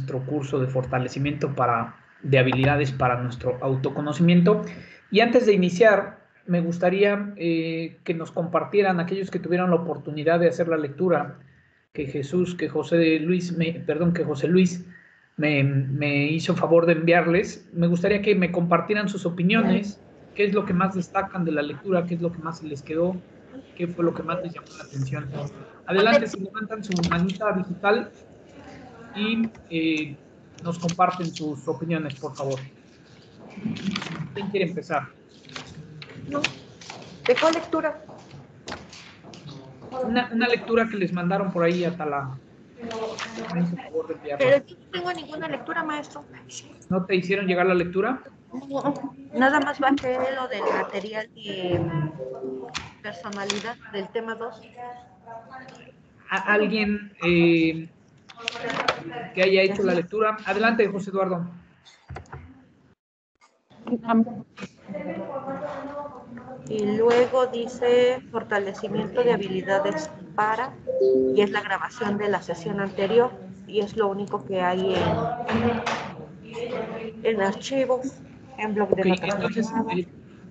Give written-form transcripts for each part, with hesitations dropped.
nuestro curso de fortalecimiento de habilidades para nuestro autoconocimiento. Y antes de iniciar, me gustaría que nos compartieran aquellos que tuvieron la oportunidad de hacer la lectura que José Luis me hizo favor de enviarles. Me gustaría que me compartieran sus opiniones, qué es lo que más destacan de la lectura, qué es lo que más se les quedó, qué fue lo que más les llamó la atención. Adelante, si levantan su manita digital y nos comparten sus opiniones, por favor. ¿Quién quiere empezar? No. ¿De cuál lectura? Una lectura que les mandaron por ahí hasta la... Me hizo favor de enviarla. Pero yo no tengo ninguna lectura, maestro. ¿No te hicieron llegar la lectura? No, nada más bajé lo del material de personalidad del tema 2. ¿Alguien que haya hecho la lectura? Adelante, José Eduardo. Y luego dice fortalecimiento de habilidades para, y es la grabación de la sesión anterior, y es lo único que hay en archivos, en blog de notas. Entonces,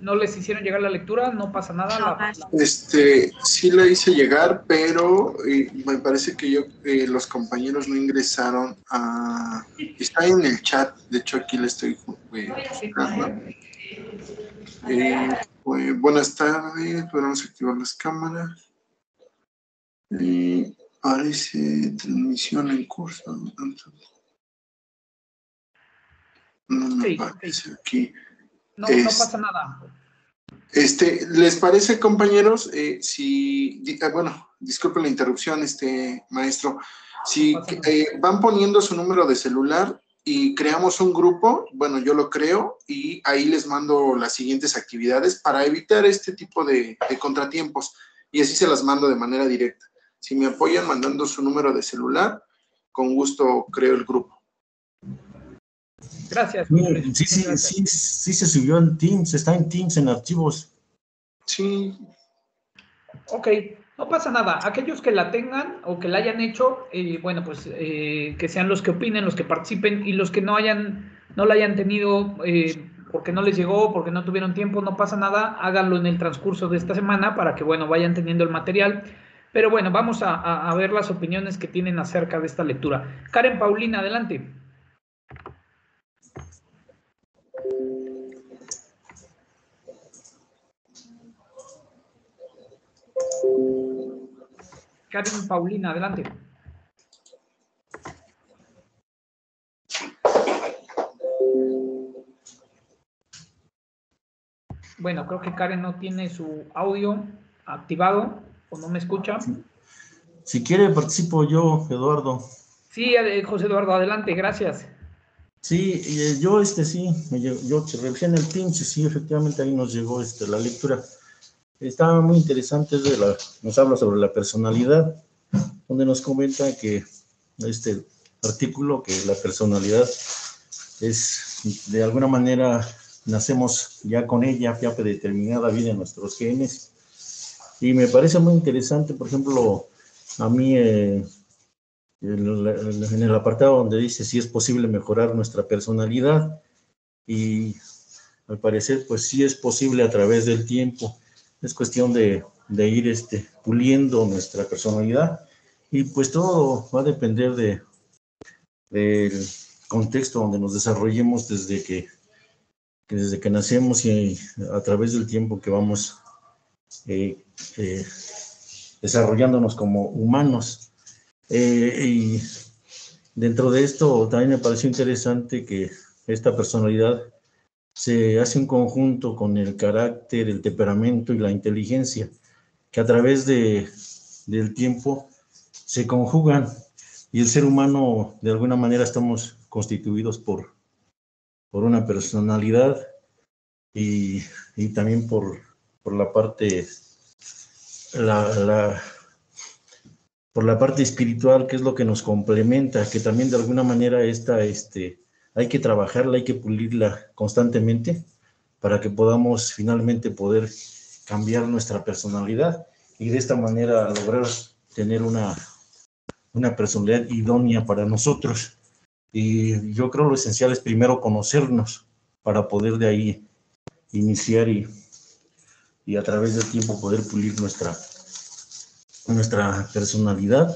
¿no les hicieron llegar la lectura? No pasa nada. Sí la hice llegar, pero me parece que los compañeros no ingresaron a... Está en el chat, de hecho aquí le estoy buscando. Buenas tardes, podemos activar las cámaras. Parece transmisión en curso. No me parece aquí. No pasa nada. ¿Les parece, compañeros? Bueno, disculpen la interrupción, maestro. Si van poniendo su número de celular y creamos un grupo, bueno, yo lo creo y ahí les mando las siguientes actividades para evitar este tipo de contratiempos y así se las mando de manera directa. Si me apoyan mandando su número de celular, con gusto creo el grupo. Gracias. Sí se subió en Teams, está en Teams, en archivos. Sí. Ok, no pasa nada. Aquellos que la tengan o que la hayan hecho, bueno, pues que sean los que opinen, los que participen, y los que no la hayan tenido porque no les llegó, porque no tuvieron tiempo, no pasa nada, háganlo en el transcurso de esta semana para que, bueno, vayan teniendo el material. Pero bueno, vamos a ver las opiniones que tienen acerca de esta lectura. Karen Paulina, adelante. Karen Paulina, adelante. Bueno, creo que Karen no tiene su audio activado o no me escucha. Si quiere, participo yo, Eduardo. Sí, José Eduardo, adelante, gracias. Sí, yo revisé en el Teams y sí, efectivamente ahí nos llegó la lectura. Está muy interesante, nos habla sobre la personalidad, donde nos comenta que este artículo, que la personalidad es, de alguna manera, nacemos ya con ella, ya predeterminada, viene en nuestros genes. Y me parece muy interesante, por ejemplo, a mí, en el apartado donde dice si es posible mejorar nuestra personalidad, y al parecer, pues sí es posible a través del tiempo. Es cuestión de ir puliendo nuestra personalidad, y pues todo va a depender del contexto donde nos desarrollemos desde que nacemos y a través del tiempo que vamos desarrollándonos como humanos. Y dentro de esto también me pareció interesante que esta personalidad se hace un conjunto con el carácter, el temperamento y la inteligencia, que a través del tiempo se conjugan, y el ser humano, de alguna manera, estamos constituidos por una personalidad y también por la parte por la parte espiritual, que es lo que nos complementa, que también de alguna manera hay que trabajarla, hay que pulirla constantemente para que podamos finalmente poder cambiar nuestra personalidad y de esta manera lograr tener una personalidad idónea para nosotros. Y yo creo lo esencial es primero conocernos para poder de ahí iniciar y a través del tiempo poder pulir nuestra personalidad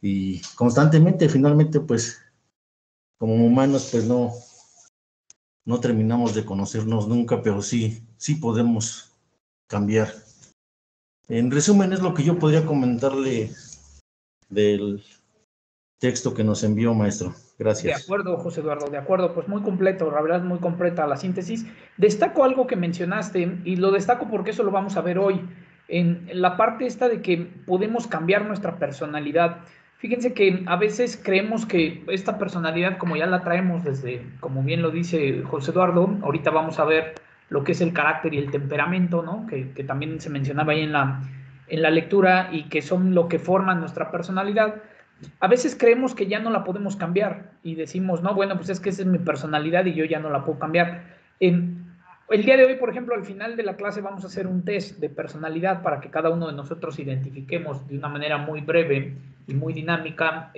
y constantemente, finalmente, pues como humanos, pues no terminamos de conocernos nunca, pero sí podemos cambiar. En resumen, es lo que yo podría comentarle del texto que nos envió, maestro. De Gracias. acuerdo, José Eduardo, de acuerdo, pues muy completo, la verdad es muy completa la síntesis. Destaco algo que mencionaste y lo destaco porque eso lo vamos a ver hoy, en la parte esta de que podemos cambiar nuestra personalidad. Fíjense que a veces creemos que esta personalidad, como ya la traemos desde, como bien lo dice José Eduardo, ahorita vamos a ver lo que es el carácter y el temperamento, ¿no? Que también se mencionaba ahí en la lectura y que son lo que forman nuestra personalidad. A veces creemos que ya no la podemos cambiar y decimos, no, bueno, pues es que esa es mi personalidad y yo ya no la puedo cambiar. El día de hoy, por ejemplo, al final de la clase vamos a hacer un test de personalidad para que cada uno de nosotros identifiquemos de una manera muy breve y muy dinámica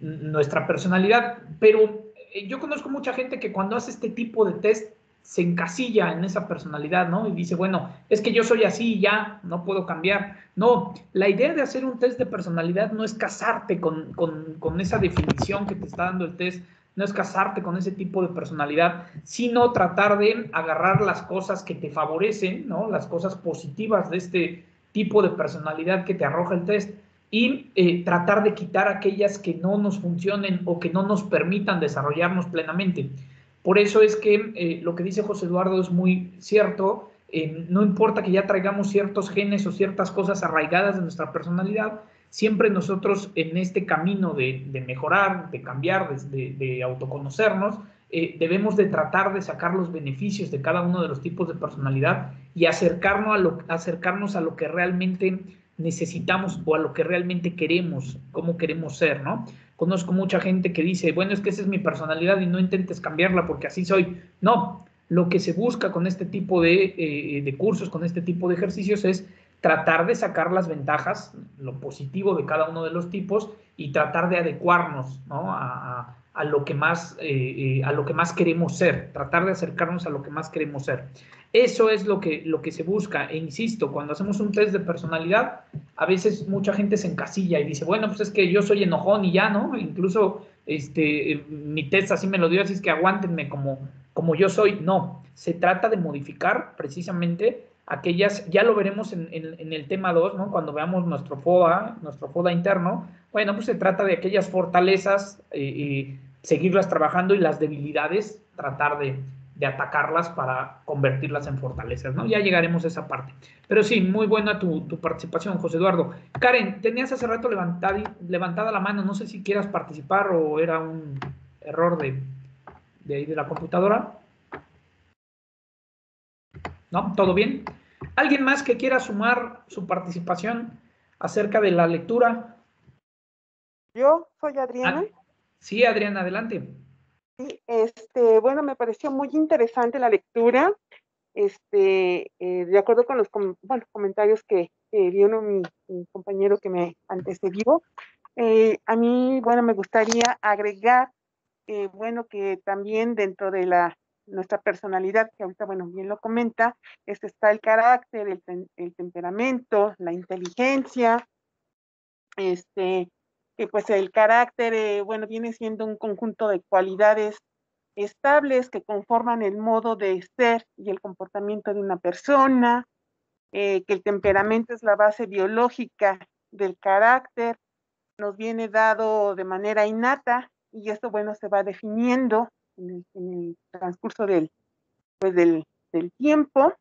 nuestra personalidad. Pero yo conozco mucha gente que cuando hace este tipo de test se encasilla en esa personalidad, ¿no? Y dice, bueno, es que yo soy así y ya, no puedo cambiar. No, la idea de hacer un test de personalidad no es casarte con esa definición que te está dando el test, no es casarte con ese tipo de personalidad, sino tratar de agarrar las cosas que te favorecen, ¿no? Las cosas positivas de este tipo de personalidad que te arroja el test y tratar de quitar aquellas que no nos funcionen o que no nos permitan desarrollarnos plenamente. Por eso es que lo que dice José Eduardo es muy cierto. No importa que ya traigamos ciertos genes o ciertas cosas arraigadas de nuestra personalidad, siempre nosotros en este camino de mejorar, de cambiar, de autoconocernos, debemos de tratar de sacar los beneficios de cada uno de los tipos de personalidad y acercarnos a lo que realmente necesitamos o a lo que realmente queremos, cómo queremos ser, ¿no? Conozco mucha gente que dice, bueno, es que esa es mi personalidad y no intentes cambiarla porque así soy. No, lo que se busca con este tipo de cursos, con este tipo de ejercicios es tratar de sacar las ventajas, lo positivo de cada uno de los tipos y tratar de adecuarnos, ¿no? A lo que más, a lo que más queremos ser, tratar de acercarnos a lo que más queremos ser. Eso es lo que se busca. E insisto, cuando hacemos un test de personalidad, a veces mucha gente se encasilla y dice, bueno, pues es que yo soy enojón y ya, ¿no? Incluso mi test así me lo dio, así es que aguántenme como yo soy. No, se trata de modificar precisamente aquellas, ya lo veremos en el tema 2, ¿no? Cuando veamos nuestro FODA interno, bueno, pues se trata de aquellas fortalezas, seguirlas trabajando y las debilidades, tratar de atacarlas para convertirlas en fortalezas, ¿no? Ya llegaremos a esa parte. Pero sí, muy buena tu participación, José Eduardo. Karen, tenías hace rato levantada la mano, no sé si quieras participar o era un error de ahí de la computadora. ¿No? ¿Todo bien? ¿Alguien más que quiera sumar su participación acerca de la lectura? Yo soy Adriana. Sí, Adriana, adelante. Sí, bueno, me pareció muy interesante la lectura. De acuerdo con los comentarios que dio mi compañero que me antecedió, a mí, bueno, me gustaría agregar, bueno, que también dentro de nuestra personalidad, que ahorita, bueno, bien lo comenta, está el carácter, el temperamento, la inteligencia, que pues el carácter, bueno, viene siendo un conjunto de cualidades estables que conforman el modo de ser y el comportamiento de una persona, que el temperamento es la base biológica del carácter, nos viene dado de manera innata y esto, bueno, se va definiendo en el transcurso del tiempo.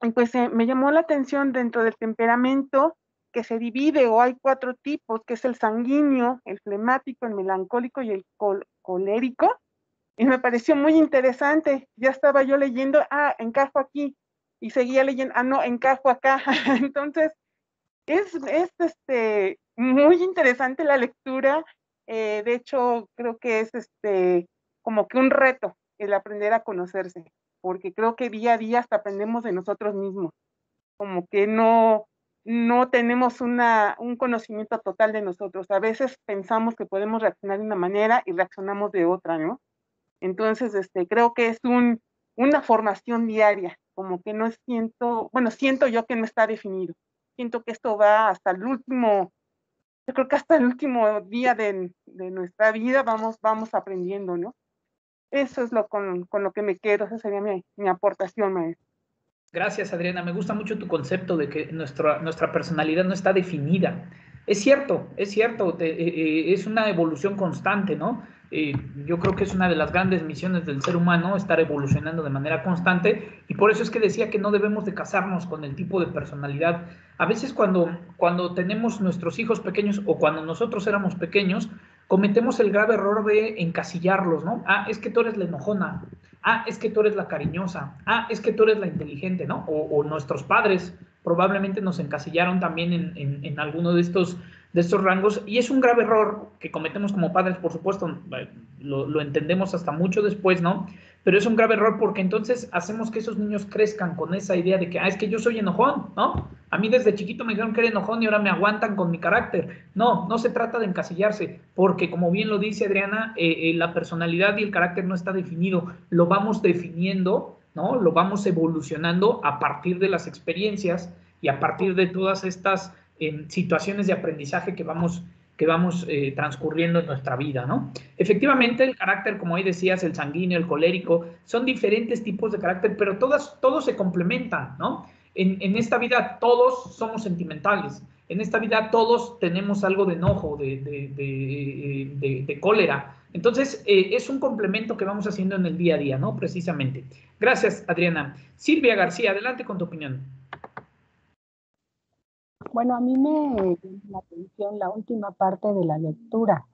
Y pues me llamó la atención dentro del temperamento que se divide o hay 4 tipos, que es el sanguíneo, el flemático, el melancólico y el colérico. Y me pareció muy interesante. Ya estaba yo leyendo, encajo aquí. Y seguía leyendo, no, encajo acá. Entonces, es muy interesante la lectura. De hecho, creo que es como que un reto el aprender a conocerse, porque creo que día a día hasta aprendemos de nosotros mismos. Como que no, no tenemos un conocimiento total de nosotros. A veces pensamos que podemos reaccionar de una manera y reaccionamos de otra, ¿no? Entonces, creo que es una formación diaria, como que no siento yo que no está definido. Siento que esto va hasta el último, yo creo que hasta el último día de nuestra vida vamos aprendiendo, ¿no? Eso es con lo que me quedo, esa sería mi aportación, maestro. Gracias, Adriana. Me gusta mucho tu concepto de que nuestra personalidad no está definida. Es cierto, es una evolución constante, ¿no? Yo creo que es una de las grandes misiones del ser humano, estar evolucionando de manera constante, y por eso es que decía que no debemos de casarnos con el tipo de personalidad. A veces cuando tenemos nuestros hijos pequeños o cuando nosotros éramos pequeños, cometemos el grave error de encasillarlos, ¿no? Ah, es que tú eres la enojona. Ah, es que tú eres la cariñosa. Ah, es que tú eres la inteligente, ¿no? O nuestros padres probablemente nos encasillaron también en alguno de estos rangos, y es un grave error que cometemos como padres, por supuesto, lo entendemos hasta mucho después, ¿no? Pero es un grave error porque entonces hacemos que esos niños crezcan con esa idea de que, es que yo soy enojón, ¿no? A mí desde chiquito me dijeron que era enojón y ahora me aguantan con mi carácter. No se trata de encasillarse, porque como bien lo dice Adriana, la personalidad y el carácter no está definido, lo vamos definiendo, ¿no? Lo vamos evolucionando a partir de las experiencias y a partir de todas estas situaciones de aprendizaje que vamos transcurriendo en nuestra vida, ¿no? Efectivamente, el carácter, como ahí decías, el sanguíneo, el colérico, son diferentes tipos de carácter, pero todos se complementan, ¿no? En esta vida todos somos sentimentales, en esta vida todos tenemos algo de enojo, de cólera. Entonces, es un complemento que vamos haciendo en el día a día, ¿no? Precisamente. Gracias, Adriana. Silvia García, adelante con tu opinión. Bueno, a mí me llama la atención la última parte de la lectura,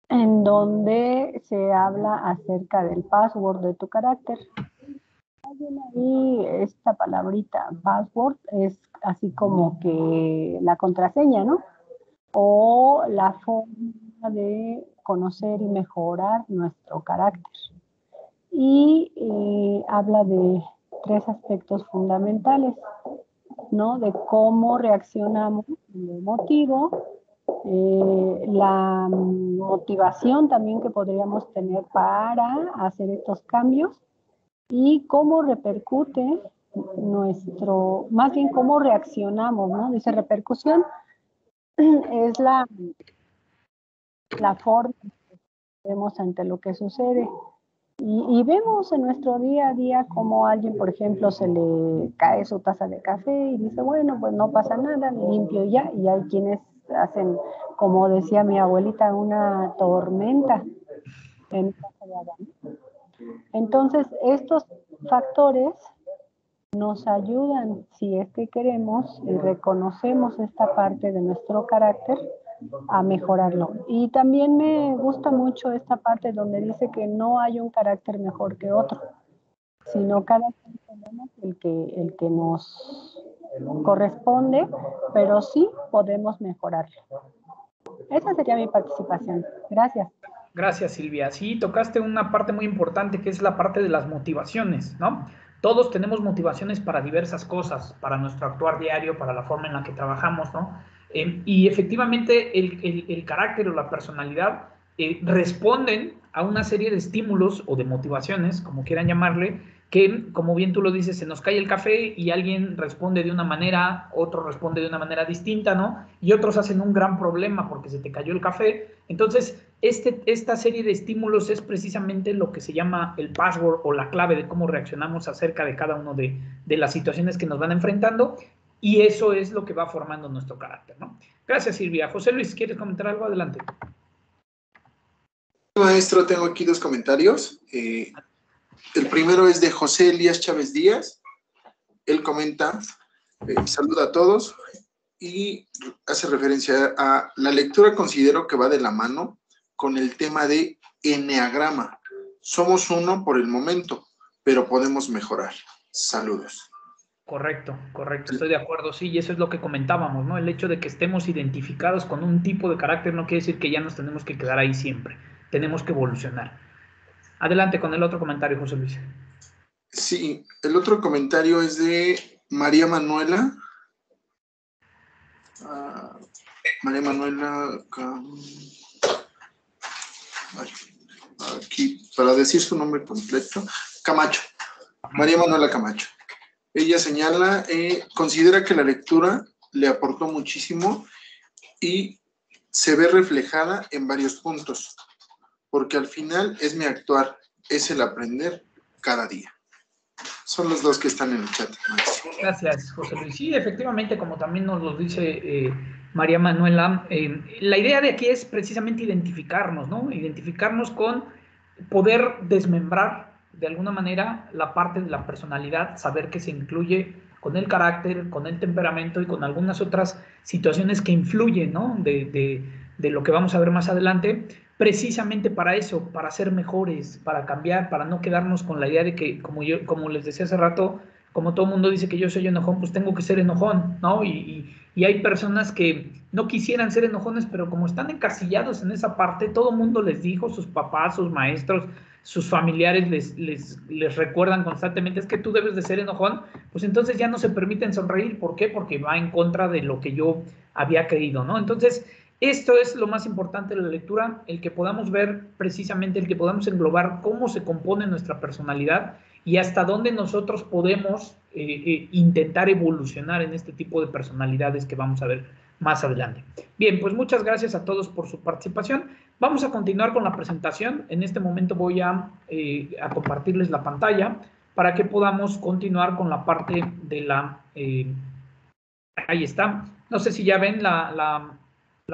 en donde se habla acerca del password de tu carácter. Ahí esta palabrita password es así como que la contraseña, ¿no? O la forma de conocer y mejorar nuestro carácter. Y habla de 3 aspectos fundamentales, ¿no? De cómo reaccionamos en lo emotivo, la motivación también que podríamos tener para hacer estos cambios y cómo repercute más bien cómo reaccionamos, ¿no? Dice repercusión es la forma que vemos ante lo que sucede. Y vemos en nuestro día a día como a alguien, por ejemplo, se le cae su taza de café y dice, bueno, pues no pasa nada, limpio ya. Y hay quienes hacen, como decía mi abuelita, una tormenta en casa de Adán. Entonces, estos factores nos ayudan, si es que queremos y reconocemos esta parte de nuestro carácter, a mejorarlo. Y también me gusta mucho esta parte donde dice que no hay un carácter mejor que otro, sino cada quien tenemos el que nos corresponde, pero sí podemos mejorarlo. Esa sería mi participación. Gracias. Gracias, Silvia. Sí, tocaste una parte muy importante que es la parte de las motivaciones, ¿no? Todos tenemos motivaciones para diversas cosas, para nuestro actuar diario, para la forma en la que trabajamos, ¿no? Y efectivamente el carácter o la personalidad responden a una serie de estímulos o de motivaciones, como quieran llamarle, que, como bien tú lo dices, se nos cae el café y alguien responde de una manera, otro responde de una manera distinta, ¿no? Y otros hacen un gran problema porque se te cayó el café. Entonces, esta serie de estímulos es precisamente lo que se llama el password o la clave de cómo reaccionamos acerca de cada uno de las situaciones que nos van enfrentando, y eso es lo que va formando nuestro carácter, ¿no? Gracias, Silvia. José Luis, ¿quieres comentar algo? Adelante. Maestro, tengo aquí 2 comentarios. El primero es de José Elías Chávez Díaz. Él comenta, saluda a todos y hace referencia a la lectura. Considero que va de la mano con el tema de eneagrama. Somos uno por el momento, pero podemos mejorar. Saludos. Correcto, estoy de acuerdo, sí, y eso es lo que comentábamos, ¿no? El hecho de que estemos identificados con un tipo de carácter no quiere decir que ya nos tenemos que quedar ahí siempre, tenemos que evolucionar. Adelante con el otro comentario, José Luis. Sí, el otro comentario es de María Manuela María Manuela aquí, para decir su nombre completo, Camacho. María Manuela Camacho. Ella señala, considera que la lectura le aportó muchísimo y se ve reflejada en varios puntos, porque al final es mi actuar, es el aprender cada día. Son los dos que están en el chat, maestro. Gracias, José Luis. Sí, efectivamente, como también nos lo dice María Manuela, la idea de aquí es precisamente identificarnos, ¿no? Identificarnos con poder desmembrar de alguna manera la parte de la personalidad, saber que se incluye con el carácter, con el temperamento y con algunas otras situaciones que influyen, ¿no? De lo que vamos a ver más adelante, precisamente para eso, para ser mejores, para cambiar, para no quedarnos con la idea de que, como les decía hace rato, como todo el mundo dice que yo soy enojón, pues tengo que ser enojón, ¿no? Y hay personas que no quisieran ser enojones, pero como están encasillados en esa parte, todo el mundo les dijo, sus papás, sus maestros, sus familiares les recuerdan constantemente, es que tú debes de ser enojón, pues entonces ya no se permiten sonreír. ¿Por qué? Porque va en contra de lo que yo había creído, ¿no? Entonces, esto es lo más importante de la lectura, el que podamos ver precisamente, el que podamos englobar cómo se compone nuestra personalidad y hasta dónde nosotros podemos intentar evolucionar en este tipo de personalidades que vamos a ver más adelante. Bien, pues muchas gracias a todos por su participación. Vamos a continuar con la presentación. En este momento voy a compartirles la pantalla para que podamos continuar con la parte de la... ahí está. No sé si ya ven la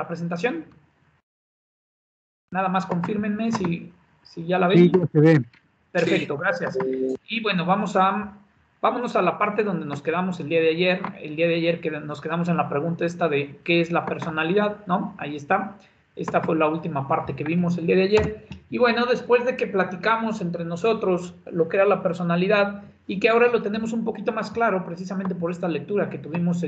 presentación. Nada más confírmenme si ya la ven. Sí, ya se ve. Perfecto, gracias. Y bueno, vámonos a la parte donde nos quedamos el día de ayer. El día de ayer que nos quedamos en la pregunta esta de qué es la personalidad, ¿no? Ahí está. Esta fue la última parte que vimos el día de ayer. Y bueno, después de que platicamos entre nosotros lo que era la personalidad y que ahora lo tenemos un poquito más claro precisamente por esta lectura que tuvimos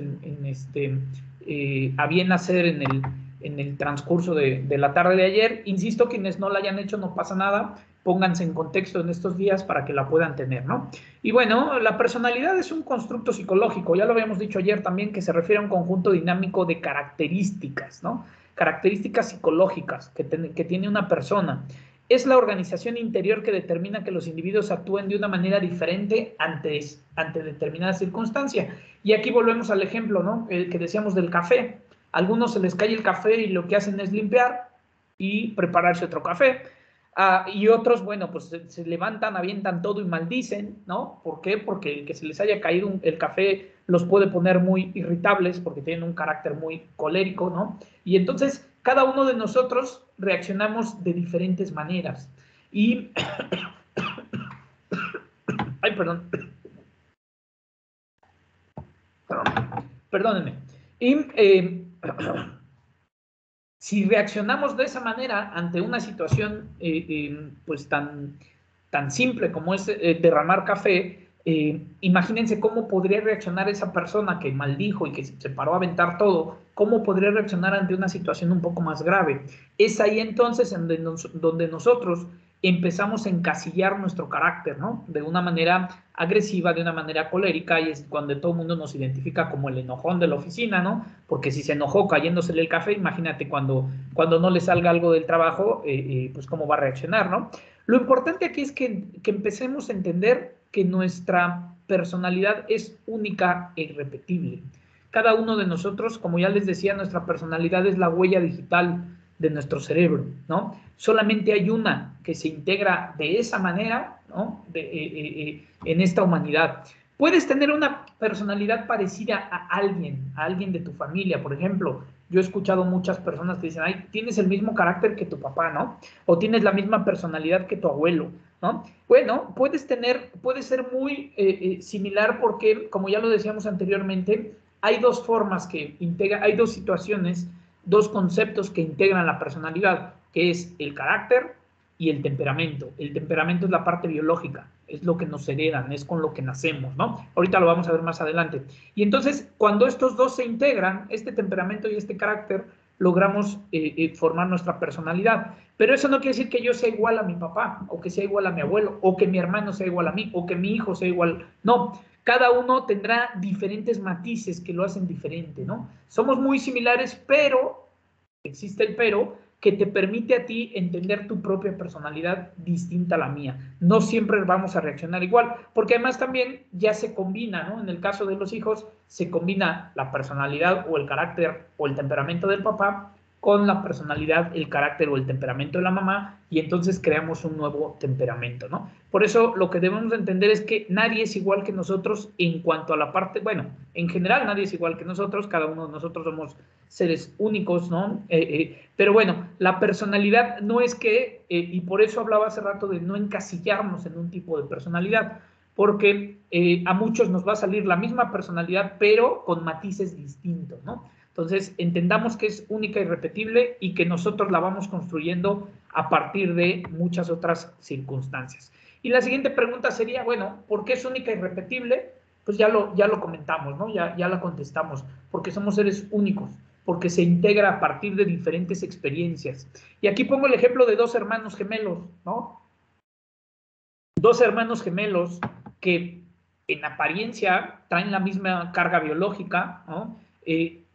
a bien hacer en el transcurso de la tarde de ayer. Insisto, quienes no la hayan hecho no pasa nada, pónganse en contexto en estos días para que la puedan tener, ¿no? Y bueno, la personalidad es un constructo psicológico, ya lo habíamos dicho ayer también, que se refiere a un conjunto dinámico de características, ¿no? Características psicológicas que tiene una persona. Es la organización interior que determina que los individuos actúen de una manera diferente ante determinada circunstancia. Y aquí volvemos al ejemplo, ¿no? El que decíamos del café. A algunos se les cae el café y lo que hacen es limpiar y prepararse otro café. Y otros, bueno, pues se levantan, avientan todo y maldicen, ¿no? ¿Por qué? Porque el que se les haya caído el café los puede poner muy irritables porque tienen un carácter muy colérico, ¿no? Y entonces cada uno de nosotros reaccionamos de diferentes maneras. Y... ay, perdón. Perdónenme. Y... si reaccionamos de esa manera ante una situación pues tan simple como es derramar café, imagínense cómo podría reaccionar esa persona que maldijo y que se paró a aventar todo, cómo podría reaccionar ante una situación un poco más grave. Es ahí entonces donde nosotros empezamos a encasillar nuestro carácter, ¿no? De una manera agresiva, de una manera colérica, y es cuando todo el mundo nos identifica como el enojón de la oficina, ¿no? Porque si se enojó cayéndosele el café, imagínate cuando no le salga algo del trabajo, pues cómo va a reaccionar, ¿no? Lo importante aquí es que empecemos a entender que nuestra personalidad es única e irrepetible. Cada uno de nosotros, como ya les decía, nuestra personalidad es la huella digital de nuestro cerebro, ¿no? Solamente hay una que se integra de esa manera, ¿no? En esta humanidad. Puedes tener una personalidad parecida a alguien de tu familia, por ejemplo. Yo he escuchado muchas personas que dicen, ay, tienes el mismo carácter que tu papá, ¿no? O tienes la misma personalidad que tu abuelo, ¿no? Bueno, puede ser muy similar porque, como ya lo decíamos anteriormente, hay dos formas hay dos situaciones, dos conceptos que integran la personalidad, que es el carácter y el temperamento. El temperamento es la parte biológica, es lo que nos heredan, es con lo que nacemos, ¿no? Ahorita lo vamos a ver más adelante. Y entonces, cuando estos dos se integran, este temperamento y este carácter, logramos formar nuestra personalidad. Pero eso no quiere decir que yo sea igual a mi papá, o que sea igual a mi abuelo, o que mi hermano sea igual a mí, o que mi hijo sea igual. No, cada uno tendrá diferentes matices que lo hacen diferente, ¿no? Somos muy similares, pero, existe el pero, que te permite a ti entender tu propia personalidad distinta a la mía. No siempre vamos a reaccionar igual, porque además también ya se combina, ¿no? En el caso de los hijos, se combina la personalidad o el carácter o el temperamento del papá con la personalidad, el carácter o el temperamento de la mamá, y entonces creamos un nuevo temperamento, ¿no? Por eso lo que debemos entender es que nadie es igual que nosotros en cuanto a la parte, bueno, en general nadie es igual que nosotros, cada uno de nosotros somos seres únicos, ¿no? Pero bueno, la personalidad no es que, y por eso hablaba hace rato de no encasillarnos en un tipo de personalidad, porque a muchos nos va a salir la misma personalidad, pero con matices distintos, ¿no? Entonces, entendamos que es única y repetible y que nosotros la vamos construyendo a partir de muchas otras circunstancias. Y la siguiente pregunta sería, bueno, ¿por qué es única y repetible? Pues ya lo comentamos, ¿no? Ya la contestamos, porque somos seres únicos, porque se integra a partir de diferentes experiencias. Y aquí pongo el ejemplo de dos hermanos gemelos, ¿no? Dos hermanos gemelos que en apariencia traen la misma carga biológica, ¿no?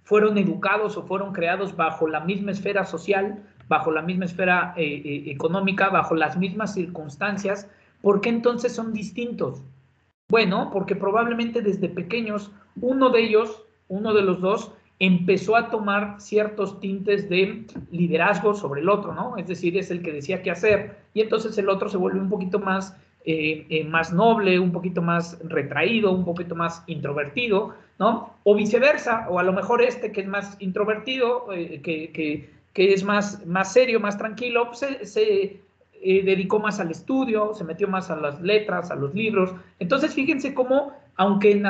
Fueron educados o fueron creados bajo la misma esfera social, bajo la misma esfera económica, bajo las mismas circunstancias. ¿Por qué entonces son distintos? Bueno, porque probablemente desde pequeños uno de ellos, uno de los dos, empezó a tomar ciertos tintes de liderazgo sobre el otro, ¿no? Es decir, es el que decía qué hacer, y entonces el otro se vuelve un poquito más, más noble, un poquito más retraído, un poquito más introvertido, ¿no? O viceversa, o a lo mejor este que es más introvertido, que es más serio, más tranquilo, pues se dedicó más al estudio, se metió más a las letras, a los libros. Entonces, fíjense cómo, aunque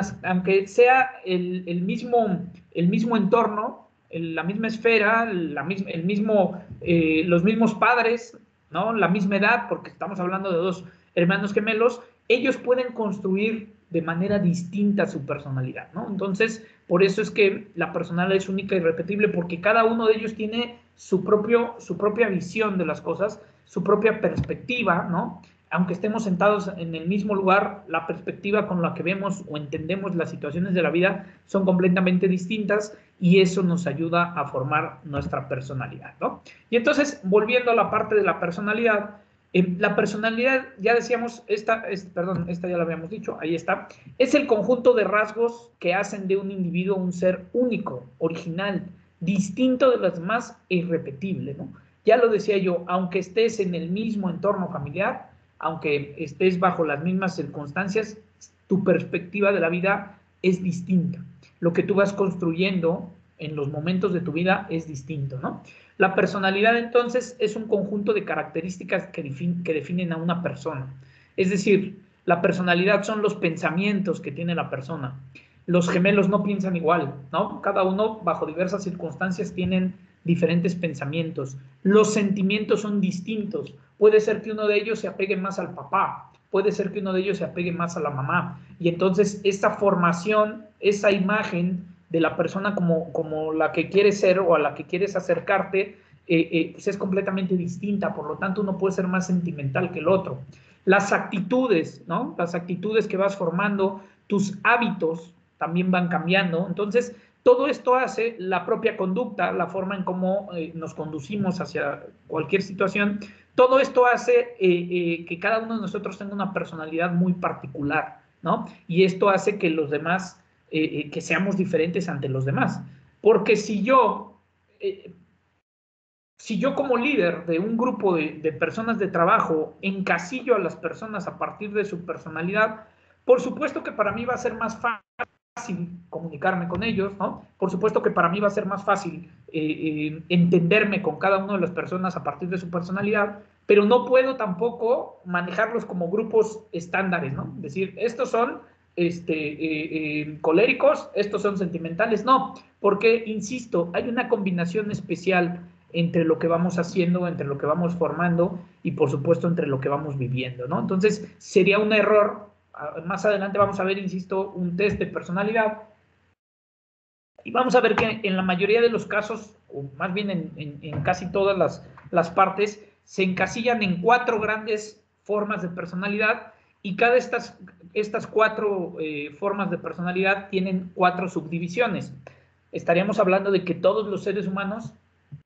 sea el mismo entorno, la misma esfera, los mismos padres, ¿no? La misma edad, porque estamos hablando de dos hermanos gemelos, ellos pueden construir de manera distinta su personalidad, ¿no? Entonces, por eso es que la personalidad es única y repetible, porque cada uno de ellos tiene su propia visión de las cosas, su propia perspectiva, ¿no? Aunque estemos sentados en el mismo lugar, la perspectiva con la que vemos o entendemos las situaciones de la vida son completamente distintas, y eso nos ayuda a formar nuestra personalidad, ¿no? Y entonces, volviendo a la parte de la personalidad, la personalidad, ya decíamos, esta ya la habíamos dicho, ahí está, es el conjunto de rasgos que hacen de un individuo un ser único, original, distinto de los demás e irrepetible, ¿no? Ya lo decía yo, aunque estés en el mismo entorno familiar, aunque estés bajo las mismas circunstancias, tu perspectiva de la vida es distinta. Lo que tú vas construyendo en los momentos de tu vida es distinto, ¿no? La personalidad, entonces, es un conjunto de características que definen a una persona. Es decir, la personalidad son los pensamientos que tiene la persona. Los gemelos no piensan igual, ¿no? Cada uno, bajo diversas circunstancias, tienen diferentes pensamientos. Los sentimientos son distintos. Puede ser que uno de ellos se apegue más al papá, puede ser que uno de ellos se apegue más a la mamá. Y entonces, esta formación, esa imagen de la persona como la que quieres ser o a la que quieres acercarte, pues es completamente distinta. Por lo tanto, uno puede ser más sentimental que el otro. Las actitudes, ¿no? Las actitudes que vas formando, tus hábitos también van cambiando. Entonces, todo esto hace la propia conducta, la forma en cómo nos conducimos hacia cualquier situación. Todo esto hace que cada uno de nosotros tenga una personalidad muy particular, ¿no? Y esto hace que los demás, que seamos diferentes ante los demás. Porque si yo como líder de un grupo de personas de trabajo encasillo a las personas a partir de su personalidad, por supuesto que para mí va a ser más fácil comunicarme con ellos, ¿no? Por supuesto que para mí va a ser más fácil entenderme con cada una de las personas a partir de su personalidad, pero no puedo tampoco manejarlos como grupos estándares, ¿no? Es decir, estos son coléricos, estos son sentimentales, no, porque, insisto, hay una combinación especial entre lo que vamos haciendo, entre lo que vamos formando y, por supuesto, entre lo que vamos viviendo, ¿no? Entonces, sería un error. Más adelante vamos a ver, insisto, un test de personalidad, y vamos a ver que en la mayoría de los casos, o más bien en casi todas las partes, se encasillan en 4 grandes formas de personalidad, y cada estas 4 formas de personalidad tienen 4 subdivisiones. Estaríamos hablando de que todos los seres humanos,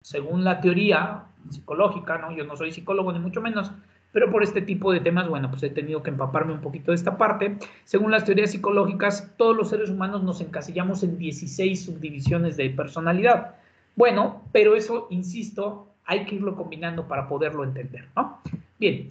según la teoría psicológica, ¿no? Yo no soy psicólogo ni mucho menos, pero por este tipo de temas, bueno, pues he tenido que empaparme un poquito de esta parte. Según las teorías psicológicas, todos los seres humanos nos encasillamos en 16 subdivisiones de personalidad. Bueno, pero eso, insisto, hay que irlo combinando para poderlo entender, ¿no? Bien.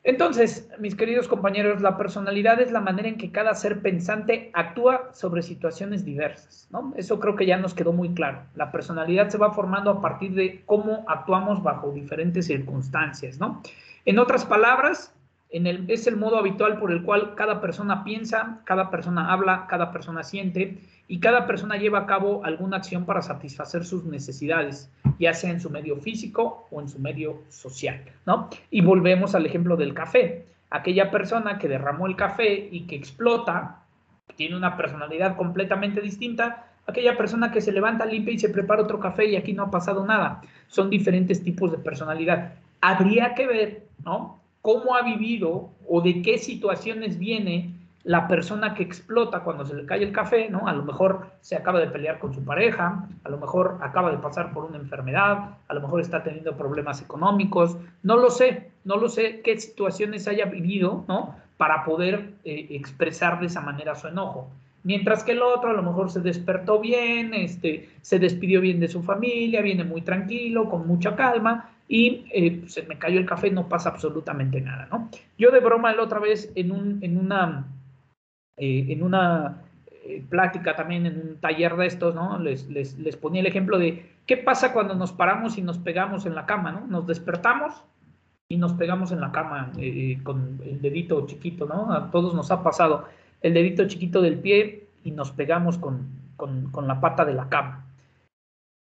Entonces, mis queridos compañeros, la personalidad es la manera en que cada ser pensante actúa sobre situaciones diversas, ¿no? Eso creo que ya nos quedó muy claro. La personalidad se va formando a partir de cómo actuamos bajo diferentes circunstancias, ¿no? En otras palabras, es el modo habitual por el cual cada persona piensa, cada persona habla, cada persona siente y cada persona lleva a cabo alguna acción para satisfacer sus necesidades, ya sea en su medio físico o en su medio social, ¿no? Y volvemos al ejemplo del café. Aquella persona que derramó el café y que explota, tiene una personalidad completamente distinta a aquella persona que se levanta, limpia y se prepara otro café y aquí no ha pasado nada. Son diferentes tipos de personalidad. Habría que ver, ¿no?, cómo ha vivido o de qué situaciones viene la persona que explota cuando se le cae el café, ¿no? A lo mejor se acaba de pelear con su pareja, a lo mejor acaba de pasar por una enfermedad, a lo mejor está teniendo problemas económicos, no lo sé qué situaciones haya vivido, ¿no?, para poder expresar de esa manera su enojo. Mientras que el otro a lo mejor se despertó bien, se despidió bien de su familia, viene muy tranquilo, con mucha calma, y se me cayó el café, no pasa absolutamente nada, ¿no? Yo de broma la otra vez en una plática también, en un taller de estos, ¿no?, les ponía el ejemplo de qué pasa cuando nos paramos y nos pegamos en la cama, ¿no? Nos despertamos y nos pegamos en la cama con el dedito chiquito, ¿no? A todos nos ha pasado el dedito chiquito del pie y nos pegamos con la pata de la cama.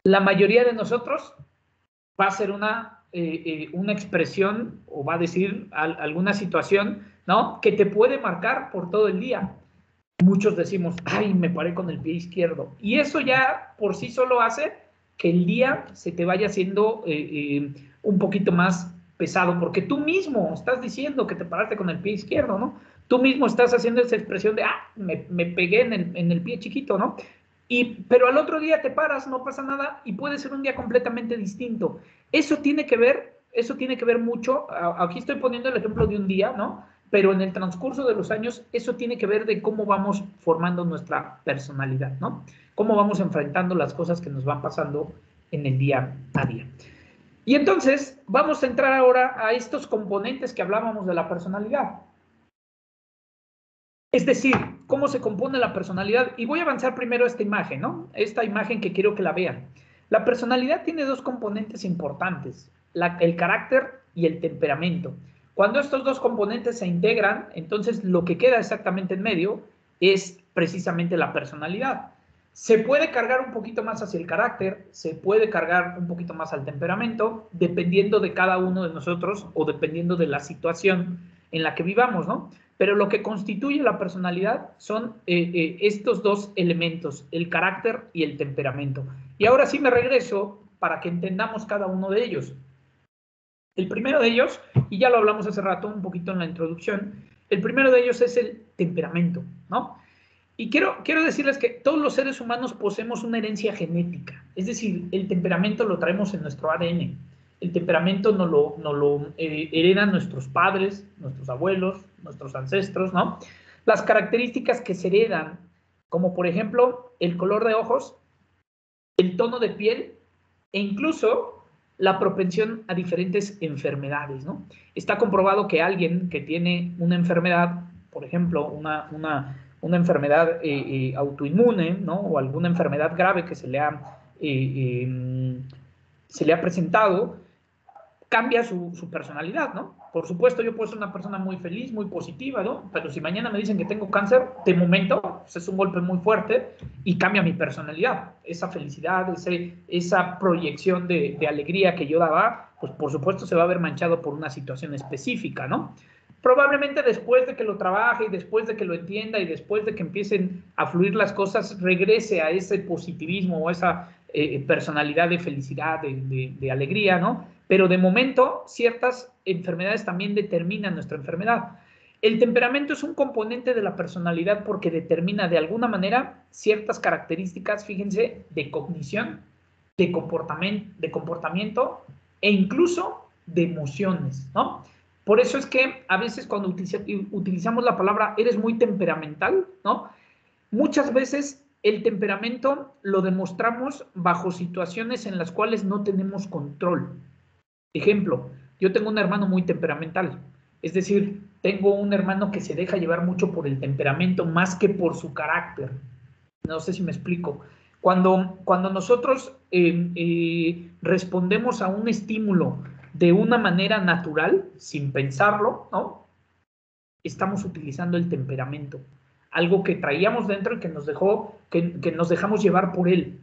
La mayoría de nosotros va a ser una expresión o va a decir alguna situación, ¿no?, que te puede marcar por todo el día. Muchos decimos, ay, me paré con el pie izquierdo. Y eso ya por sí solo hace que el día se te vaya haciendo un poquito más pesado, porque tú mismo estás diciendo que te paraste con el pie izquierdo, ¿no? Tú mismo estás haciendo esa expresión de, me pegué en el pie chiquito, ¿no? Pero al otro día te paras, no pasa nada y puede ser un día completamente distinto. Eso tiene que ver mucho, aquí estoy poniendo el ejemplo de un día, ¿no?, pero en el transcurso de los años eso tiene que ver de cómo vamos formando nuestra personalidad, ¿no? Cómo vamos enfrentando las cosas que nos van pasando en el día a día. Y entonces vamos a entrar ahora a estos componentes que hablábamos de la personalidad. Es decir, cómo se compone la personalidad. Y voy a avanzar primero esta imagen, ¿no? Esta imagen que quiero que la vean. La personalidad tiene 2 componentes importantes, el carácter y el temperamento. Cuando estos 2 componentes se integran, entonces lo que queda exactamente en medio es precisamente la personalidad. Se puede cargar un poquito más hacia el carácter, se puede cargar un poquito más al temperamento, dependiendo de cada uno de nosotros o dependiendo de la situación en la que vivamos, ¿no? Pero lo que constituye la personalidad son estos 2 elementos, el carácter y el temperamento. Y ahora sí me regreso para que entendamos cada uno de ellos. El primero de ellos, y ya lo hablamos hace rato un poquito en la introducción, el primero de ellos es el temperamento, ¿no? Y quiero decirles que todos los seres humanos poseemos una herencia genética, es decir, el temperamento lo traemos en nuestro ADN. El temperamento nos lo heredan nuestros padres, nuestros abuelos, nuestros ancestros, ¿no? Las características que se heredan, como por ejemplo el color de ojos, el tono de piel e incluso la propensión a diferentes enfermedades, ¿no? Está comprobado que alguien que tiene una enfermedad, por ejemplo, una enfermedad autoinmune, ¿no?, o alguna enfermedad grave que se le ha presentado, cambia su personalidad, ¿no? Por supuesto, yo puedo ser una persona muy feliz, muy positiva, ¿no? Pero si mañana me dicen que tengo cáncer, de momento, pues es un golpe muy fuerte y cambia mi personalidad. Esa felicidad, esa proyección de alegría que yo daba, pues por supuesto se va a ver manchado por una situación específica, ¿no? Probablemente después de que lo trabaje y después de que lo entienda y después de que empiecen a fluir las cosas, regrese a ese positivismo o esa personalidad de felicidad, de alegría, ¿no? Pero de momento, ciertas enfermedades también determinan nuestra enfermedad. El temperamento es un componente de la personalidad porque determina de alguna manera ciertas características, fíjense, de cognición, de comportamiento e incluso de emociones, ¿no? Por eso es que a veces cuando utilizamos la palabra eres muy temperamental, ¿no? Muchas veces el temperamento lo demostramos bajo situaciones en las cuales no tenemos control. Ejemplo, yo tengo un hermano muy temperamental, es decir, tengo un hermano que se deja llevar mucho por el temperamento más que por su carácter. No sé si me explico. Cuando nosotros respondemos a un estímulo de una manera natural, sin pensarlo, ¿no? Estamos utilizando el temperamento, algo que traíamos dentro y que nos dejó, que nos dejamos llevar por él.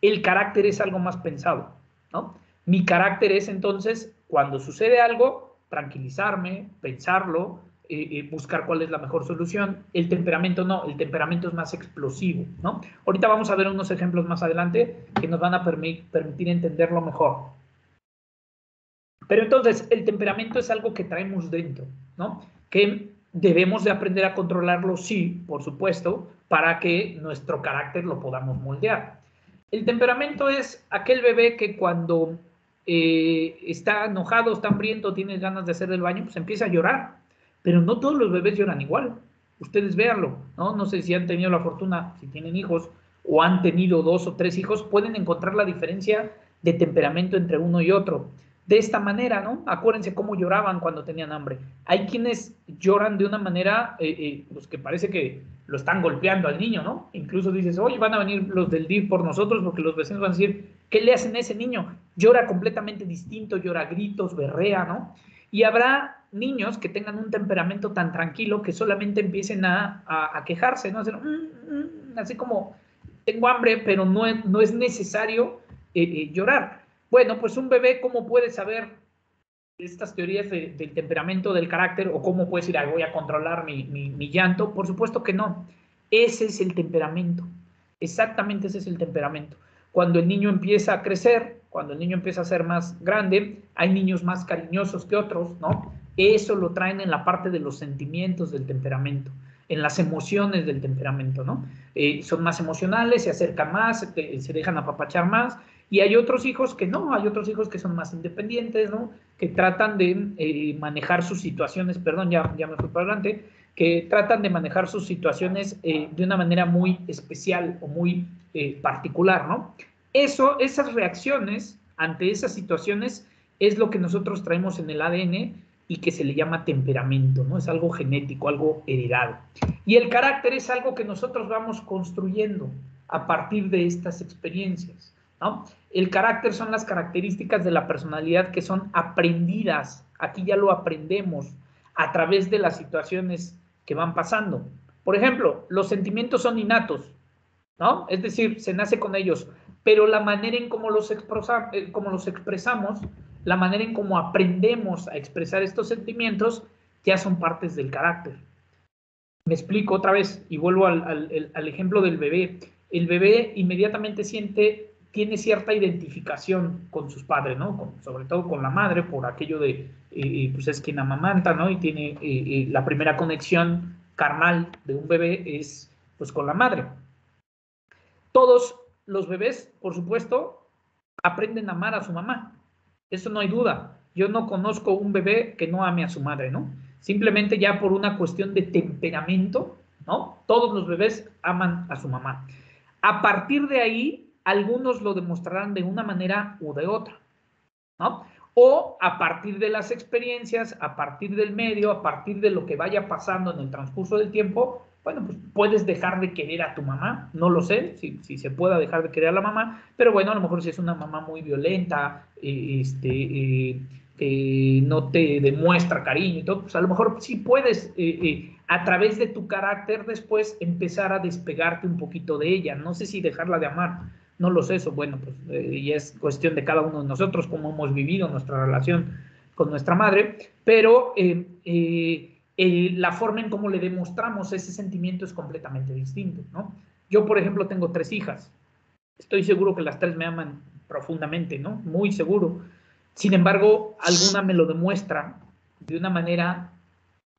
El carácter es algo más pensado, ¿no? Mi carácter es entonces, cuando sucede algo, tranquilizarme, pensarlo, buscar cuál es la mejor solución. El temperamento no, el temperamento es más explosivo, ¿no? Ahorita vamos a ver unos ejemplos más adelante que nos van a permitir entenderlo mejor. Pero entonces, el temperamento es algo que traemos dentro, ¿no? Que debemos de aprender a controlarlo, sí, por supuesto, para que nuestro carácter lo podamos moldear. El temperamento es aquel bebé que cuando está enojado, está hambriento, tiene ganas de hacer el baño, pues empieza a llorar. Pero no todos los bebés lloran igual. Ustedes véanlo, ¿no? No sé si han tenido la fortuna, si tienen hijos o han tenido 2 o 3 hijos, pueden encontrar la diferencia de temperamento entre uno y otro. De esta manera, ¿no? Acuérdense cómo lloraban cuando tenían hambre. Hay quienes lloran de una manera, pues que parece que lo están golpeando al niño, ¿no? Incluso dices, oye, van a venir los del DIF por nosotros porque los vecinos van a decir, ¿qué le hacen a ese niño? Llora completamente distinto, llora gritos, berrea, ¿no? Y habrá niños que tengan un temperamento tan tranquilo que solamente empiecen a quejarse, ¿no? Hacer, así como, tengo hambre, pero no es necesario llorar. Bueno, pues un bebé, ¿cómo puede saber estas teorías del temperamento, del carácter, o cómo puede decir, voy a controlar mi llanto? Por supuesto que no. Ese es el temperamento. Exactamente ese es el temperamento. Cuando el niño empieza a crecer, cuando el niño empieza a ser más grande, hay niños más cariñosos que otros, ¿no? Eso lo traen en la parte de los sentimientos del temperamento, en las emociones del temperamento, ¿no? Son más emocionales, se acercan más, se dejan apapachar más, y hay otros hijos que no, hay otros hijos que son más independientes, ¿no? Que tratan de manejar sus situaciones, perdón, ya me fui para adelante, que tratan de manejar sus situaciones de una manera muy especial o muy particular, ¿no? Esas reacciones ante esas situaciones es lo que nosotros traemos en el ADN y que se le llama temperamento, ¿no? Es algo genético, algo heredado. Y el carácter es algo que nosotros vamos construyendo a partir de estas experiencias, ¿no? El carácter son las características de la personalidad que son aprendidas. Aquí ya lo aprendemos a través de las situaciones que van pasando. Por ejemplo, los sentimientos son innatos, ¿no? Es decir, se nace con ellos, pero la manera en cómo los expresamos, la manera en cómo aprendemos a expresar estos sentimientos, ya son partes del carácter. Me explico otra vez y vuelvo al ejemplo del bebé. El bebé inmediatamente tiene cierta identificación con sus padres, ¿no? Sobre todo con la madre, por aquello de, pues es quien amamanta, ¿no? Y tiene la primera conexión carnal de un bebé es, pues, con la madre. Todos los bebés, por supuesto, aprenden a amar a su mamá. Eso no hay duda. Yo no conozco un bebé que no ame a su madre, ¿no? Simplemente ya por una cuestión de temperamento, ¿no? Todos los bebés aman a su mamá. A partir de ahí, algunos lo demostrarán de una manera u de otra, ¿no? O a partir de las experiencias, a partir del medio, a partir de lo que vaya pasando en el transcurso del tiempo, bueno, pues puedes dejar de querer a tu mamá, no lo sé si se pueda dejar de querer a la mamá, pero bueno, a lo mejor si es una mamá muy violenta, que no te demuestra cariño y todo, pues a lo mejor sí puedes a través de tu carácter después empezar a despegarte un poquito de ella, no sé si dejarla de amar, no lo sé, eso, bueno, pues ya es cuestión de cada uno de nosotros, cómo hemos vivido nuestra relación con nuestra madre, pero la forma en cómo le demostramos ese sentimiento es completamente distinto, ¿no? Yo, por ejemplo, tengo 3 hijas. Estoy seguro que las 3 me aman profundamente, ¿no? Muy seguro. Sin embargo, alguna me lo demuestra de una manera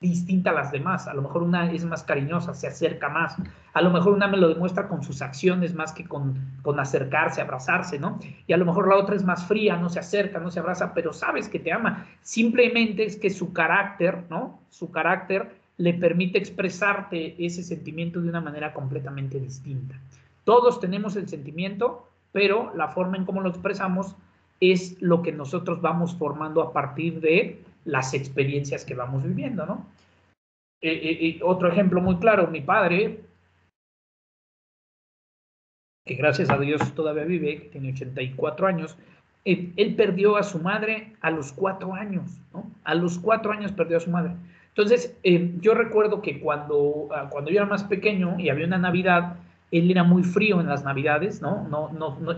distinta a las demás. A lo mejor una es más cariñosa, se acerca más. A lo mejor una me lo demuestra con sus acciones más que con acercarse, abrazarse, ¿no? Y a lo mejor la otra es más fría, no se acerca, no se abraza, pero sabes que te ama. Simplemente es que su carácter, ¿no? Su carácter le permite expresarte ese sentimiento de una manera completamente distinta. Todos tenemos el sentimiento, pero la forma en cómo lo expresamos es lo que nosotros vamos formando a partir de las experiencias que vamos viviendo, ¿no? Otro ejemplo muy claro, mi padre, que gracias a Dios todavía vive, que tiene 84 años, él perdió a su madre a los 4 años, ¿no? A los 4 años perdió a su madre. Entonces, yo recuerdo que cuando yo era más pequeño y había una Navidad, él era muy frío en las Navidades, ¿no?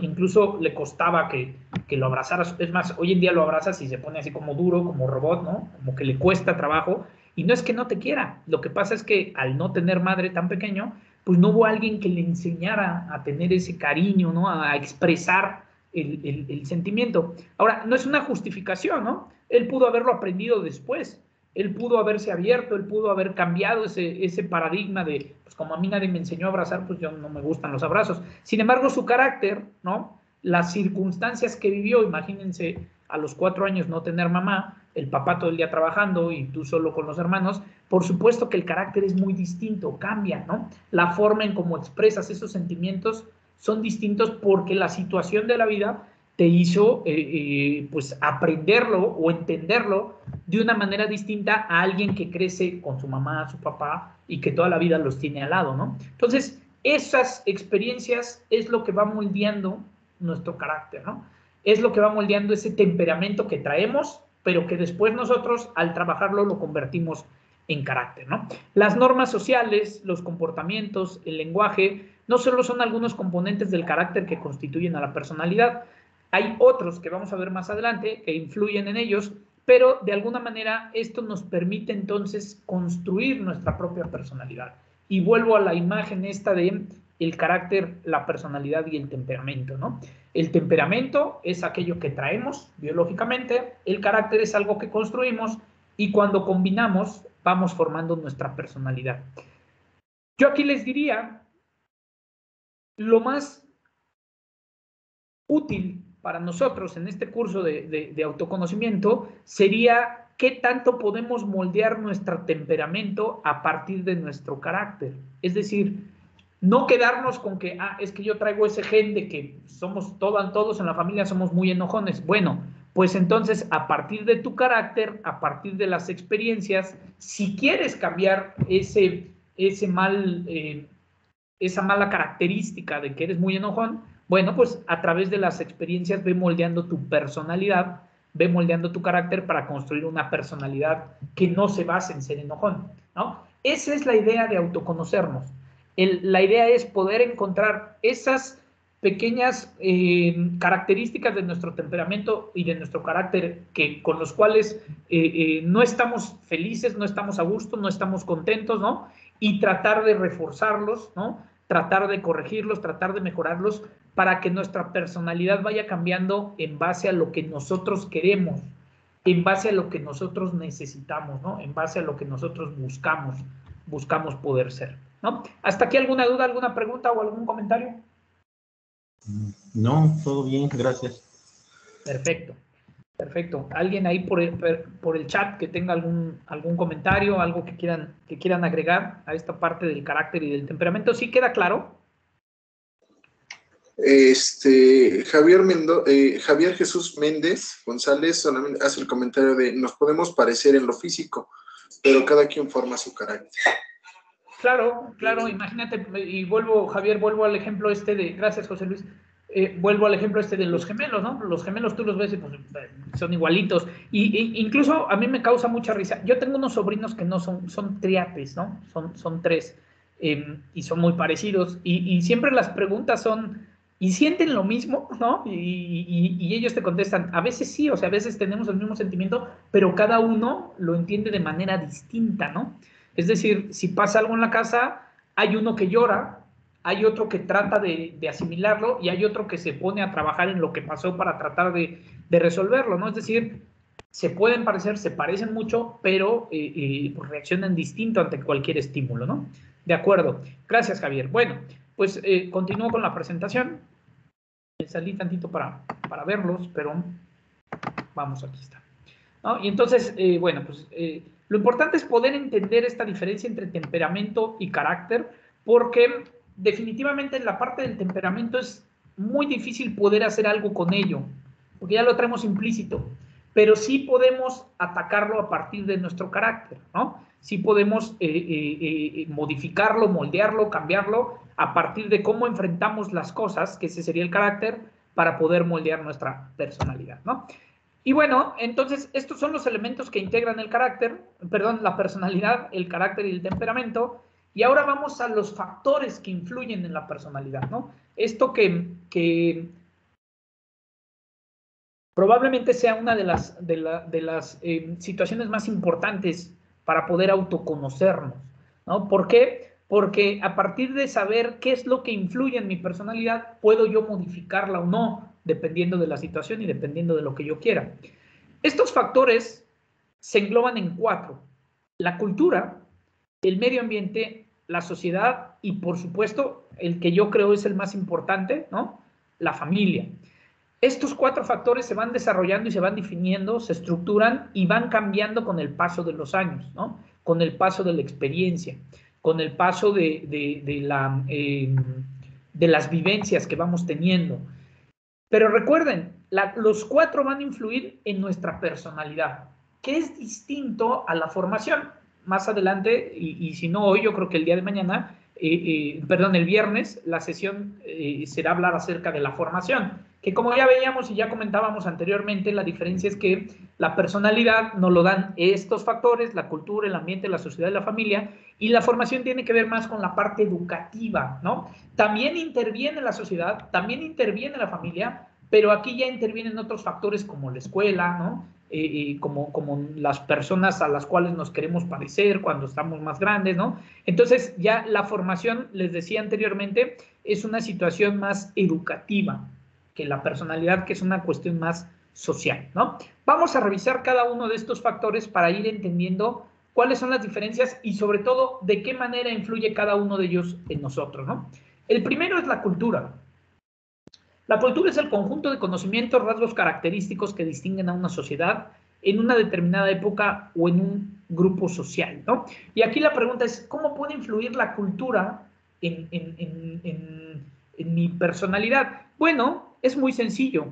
Incluso le costaba que lo abrazaras. Es más, hoy en día lo abrazas y se pone así como duro, como robot, ¿no? Como que le cuesta trabajo. Y no es que no te quiera, lo que pasa es que al no tener madre tan pequeño, pues no hubo alguien que le enseñara a tener ese cariño, ¿no? A expresar el sentimiento. Ahora, no es una justificación, ¿no? Él pudo haberlo aprendido después. Él pudo haberse abierto, él pudo haber cambiado ese paradigma de, pues como a mí nadie me enseñó a abrazar, pues yo no me gustan los abrazos. Sin embargo, su carácter, ¿no? Las circunstancias que vivió, imagínense, a los 4 años no tener mamá, el papá todo el día trabajando y tú solo con los hermanos, por supuesto que el carácter es muy distinto, cambia, ¿no? La forma en cómo expresas esos sentimientos son distintos porque la situación de la vida te hizo pues aprenderlo o entenderlo de una manera distinta a alguien que crece con su mamá, su papá y que toda la vida los tiene al lado, ¿no? Entonces, esas experiencias es lo que va moldeando nuestro carácter, ¿no? Es lo que va moldeando ese temperamento que traemos, pero que después nosotros al trabajarlo lo convertimos en carácter, ¿no? Las normas sociales, los comportamientos, el lenguaje, no solo son algunos componentes del carácter que constituyen a la personalidad, hay otros que vamos a ver más adelante que influyen en ellos, pero de alguna manera esto nos permite entonces construir nuestra propia personalidad. Y vuelvo a la imagen esta de el carácter, la personalidad y el temperamento, ¿no? El temperamento es aquello que traemos biológicamente, el carácter es algo que construimos y cuando combinamos vamos formando nuestra personalidad. Yo aquí les diría, lo más útil para nosotros en este curso de autoconocimiento sería qué tanto podemos moldear nuestro temperamento a partir de nuestro carácter. Es decir, no quedarnos con que, es que yo traigo ese gen de que somos todos en la familia somos muy enojones. Bueno, pues entonces a partir de tu carácter, a partir de las experiencias, si quieres cambiar esa mala característica de que eres muy enojón, bueno, pues a través de las experiencias ve moldeando tu personalidad, ve moldeando tu carácter para construir una personalidad que no se base en ser enojón, ¿no? Esa es la idea de autoconocernos. La idea es poder encontrar esas pequeñas características de nuestro temperamento y de nuestro carácter con los cuales no estamos felices, no estamos a gusto, no estamos contentos, ¿no? Y tratar de reforzarlos, ¿no? Tratar de corregirlos, tratar de mejorarlos para que nuestra personalidad vaya cambiando en base a lo que nosotros queremos, en base a lo que nosotros necesitamos, ¿no? En base a lo que nosotros buscamos poder ser, ¿no? ¿Hasta aquí alguna duda, alguna pregunta o algún comentario? No, todo bien, gracias. Perfecto. Perfecto. ¿Alguien ahí por el chat que tenga algún comentario, algo que quieran agregar a esta parte del carácter y del temperamento? ¿Sí queda claro? Javier Jesús Méndez González solamente hace el comentario de nos podemos parecer en lo físico, pero cada quien forma su carácter. Claro, imagínate, y vuelvo al ejemplo gracias José Luis, vuelvo al ejemplo de los gemelos, ¿no? Los gemelos tú los ves y pues son igualitos, y incluso a mí me causa mucha risa. Yo tengo unos sobrinos que no son triates, ¿no? Son 3, y son muy parecidos, y siempre las preguntas son, ¿y sienten lo mismo, no? Y ellos te contestan, a veces sí, o sea, a veces tenemos el mismo sentimiento, pero cada uno lo entiende de manera distinta, ¿no? Es decir, si pasa algo en la casa, hay uno que llora, hay otro que trata de asimilarlo y hay otro que se pone a trabajar en lo que pasó para tratar de resolverlo, ¿no? Es decir, se pueden parecer, se parecen mucho, pero pues reaccionan distinto ante cualquier estímulo, ¿no? De acuerdo. Gracias, Javier. Bueno, pues continúo con la presentación. Me salí tantito para verlos, pero vamos, aquí está, ¿no? Y entonces, bueno, pues lo importante es poder entender esta diferencia entre temperamento y carácter, porque definitivamente en la parte del temperamento es muy difícil poder hacer algo con ello, porque ya lo traemos implícito, pero sí podemos atacarlo a partir de nuestro carácter, ¿no? Sí podemos modificarlo, moldearlo, cambiarlo a partir de cómo enfrentamos las cosas, que ese sería el carácter, para poder moldear nuestra personalidad, ¿no? Y bueno, entonces estos son los elementos que integran el carácter, perdón, la personalidad, el carácter y el temperamento. Y ahora vamos a los factores que influyen en la personalidad, ¿no? Esto que probablemente sea una de las situaciones más importantes para poder autoconocernos, ¿no? ¿Por qué? Porque a partir de saber qué es lo que influye en mi personalidad, puedo yo modificarla o no, dependiendo de la situación y dependiendo de lo que yo quiera. Estos factores se engloban en 4: la cultura, el medio ambiente, la sociedad y, por supuesto, el que yo creo es el más importante, ¿no? La familia. Estos 4 factores se van desarrollando y se van definiendo, se estructuran y van cambiando con el paso de los años, ¿no? Con el paso de la experiencia, con el paso de las vivencias que vamos teniendo. Pero recuerden, los 4 van a influir en nuestra personalidad, que es distinto a la formación. Más adelante, y si no hoy, yo creo que el día de mañana, el viernes, la sesión será hablar acerca de la formación, que como ya veíamos y ya comentábamos anteriormente, la diferencia es que la personalidad nos lo dan estos factores: la cultura, el ambiente, la sociedad y la familia, y la formación tiene que ver más con la parte educativa, ¿no? También interviene la sociedad, también interviene la familia, pero aquí ya intervienen otros factores como la escuela, ¿no? Como las personas a las cuales nos queremos parecer cuando estamos más grandes, ¿no? Entonces ya la formación, les decía anteriormente, es una situación más educativa que la personalidad, que es una cuestión más social, ¿no? Vamos a revisar cada uno de estos factores para ir entendiendo cuáles son las diferencias y sobre todo de qué manera influye cada uno de ellos en nosotros, ¿no? El primero es la cultura. La cultura es el conjunto de conocimientos, rasgos característicos que distinguen a una sociedad en una determinada época o en un grupo social, ¿no? Y aquí la pregunta es, ¿cómo puede influir la cultura en mi personalidad? Bueno, es muy sencillo.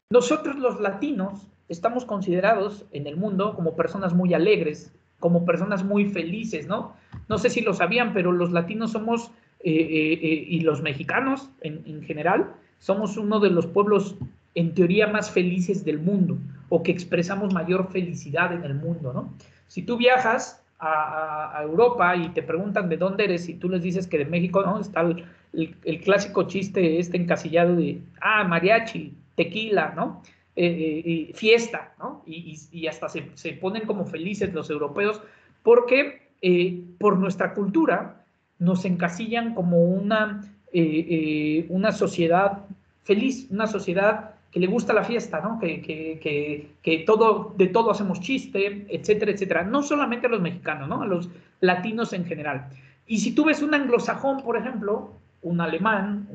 Nosotros los latinos estamos considerados en el mundo como personas muy alegres, como personas muy felices, ¿no? No sé si lo sabían, pero los latinos somos, y los mexicanos en general, somos uno de los pueblos en teoría más felices del mundo, o que expresamos mayor felicidad en el mundo, ¿no? Si tú viajas a Europa y te preguntan de dónde eres y tú les dices que de México, ¿no? Está el clásico chiste encasillado de, mariachi, tequila, ¿no? Fiesta, ¿no? Y hasta se ponen como felices los europeos porque por nuestra cultura nos encasillan como una sociedad feliz, una sociedad que le gusta la fiesta, ¿no? Que de todo hacemos chiste, etcétera, etcétera. No solamente a los mexicanos, ¿no? A los latinos en general. Y si tú ves un anglosajón, por ejemplo, un alemán,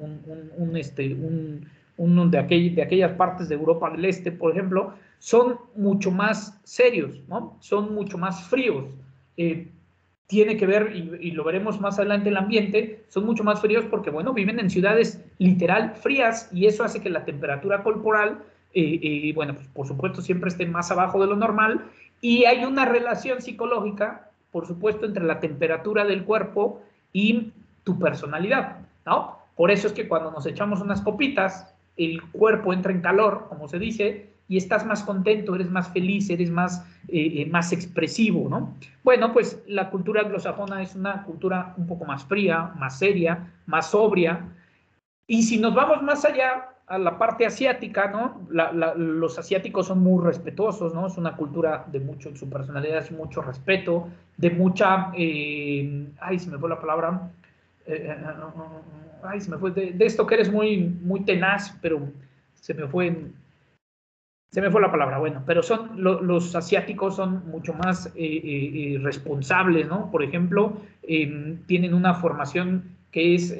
de aquellas partes de Europa del Este, por ejemplo, son mucho más serios, ¿no? Son mucho más fríos. Tiene que ver, y lo veremos más adelante, el ambiente, son mucho más fríos porque, bueno, viven en ciudades literal frías y eso hace que la temperatura corporal, bueno, pues por supuesto siempre esté más abajo de lo normal y hay una relación psicológica, por supuesto, entre la temperatura del cuerpo y tu personalidad, ¿no? Por eso es que cuando nos echamos unas copitas, el cuerpo entra en calor, como se dice, y estás más contento, eres más feliz, eres más expresivo, ¿no? Bueno, pues la cultura anglosajona es una cultura un poco más fría, más seria, más sobria. Y si nos vamos más allá, a la parte asiática, ¿no? Los asiáticos son muy respetuosos, ¿no? Es una cultura de mucho, su personalidad es mucho respeto, de mucha, se me fue la palabra, se me fue, de esto que eres muy, muy tenaz, pero se me fue Se me fue la palabra, bueno, pero los asiáticos son mucho más responsables, ¿no? Por ejemplo, tienen una formación que es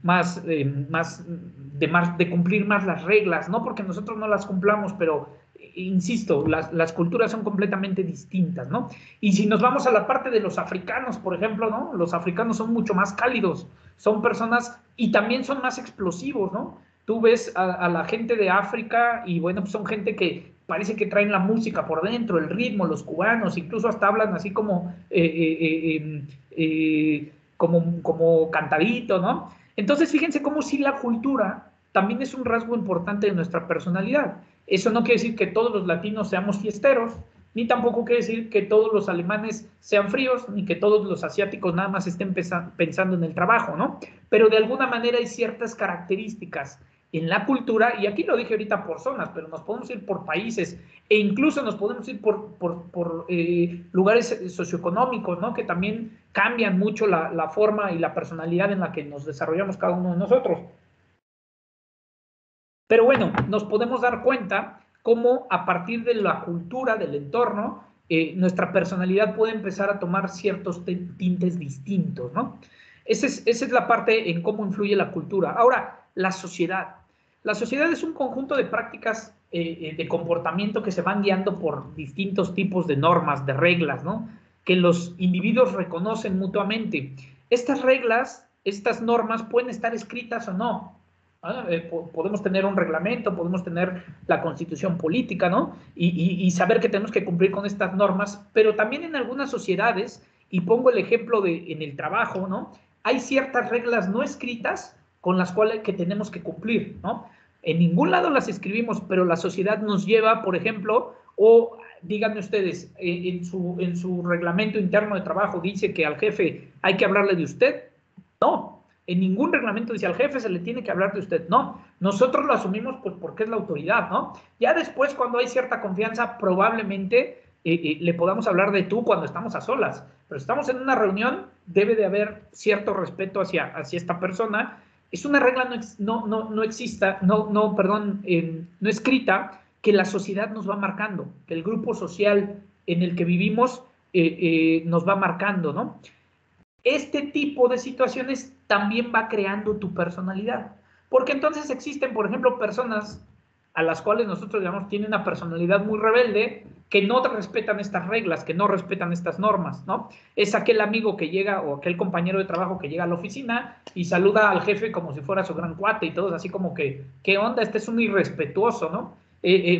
más de cumplir más las reglas, no porque nosotros no las cumplamos, pero insisto, las culturas son completamente distintas, ¿no? Y si nos vamos a la parte de los africanos, por ejemplo, ¿no? Los africanos son mucho más cálidos, son personas y también son más explosivos, ¿no? Tú ves a la gente de África y bueno, pues son gente que parece que traen la música por dentro, el ritmo, los cubanos, incluso hasta hablan así como cantadito, ¿no? Entonces, fíjense cómo si la cultura también es un rasgo importante de nuestra personalidad. Eso no quiere decir que todos los latinos seamos fiesteros, ni tampoco quiere decir que todos los alemanes sean fríos, ni que todos los asiáticos nada más estén pensando en el trabajo, ¿no? Pero de alguna manera hay ciertas características en la cultura, y aquí lo dije ahorita por zonas, pero nos podemos ir por países e incluso nos podemos ir por lugares socioeconómicos, ¿no? Que también cambian mucho la forma y la personalidad en la que nos desarrollamos cada uno de nosotros. Pero bueno, nos podemos dar cuenta cómo a partir de la cultura, del entorno, nuestra personalidad puede empezar a tomar ciertos tintes distintos, ¿no? Esa es la parte en cómo influye la cultura. Ahora, la sociedad. La sociedad es un conjunto de prácticas de comportamiento que se van guiando por distintos tipos de normas, de reglas, ¿no? Que los individuos reconocen mutuamente. Estas reglas, estas normas pueden estar escritas o no. Podemos tener un reglamento, podemos tener la constitución política, ¿no? Y saber que tenemos que cumplir con estas normas, pero también en algunas sociedades, y pongo el ejemplo en el trabajo, ¿no? Hay ciertas reglas no escritas con las cuales que tenemos que cumplir, ¿no? En ningún lado las escribimos, pero la sociedad nos lleva, por ejemplo, o díganme ustedes, en su reglamento interno de trabajo dice que al jefe hay que hablarle de usted. No, en ningún reglamento dice al jefe se le tiene que hablar de usted. No, nosotros lo asumimos pues porque es la autoridad, ¿no? Ya después, cuando hay cierta confianza, probablemente le podamos hablar de tú cuando estamos a solas. Pero estamos en una reunión, debe de haber cierto respeto hacia esta persona. Es una regla no escrita, que la sociedad nos va marcando, que el grupo social en el que vivimos nos va marcando, ¿no? Este tipo de situaciones también va creando tu personalidad, porque entonces existen, por ejemplo, personas a las cuales nosotros llamamos tienen una personalidad muy rebelde, que no respetan estas reglas, que no respetan estas normas, ¿no? Es aquel amigo que llega o aquel compañero de trabajo que llega a la oficina y saluda al jefe como si fuera su gran cuate y todos así como que, ¿qué onda? Este es un irrespetuoso, ¿no?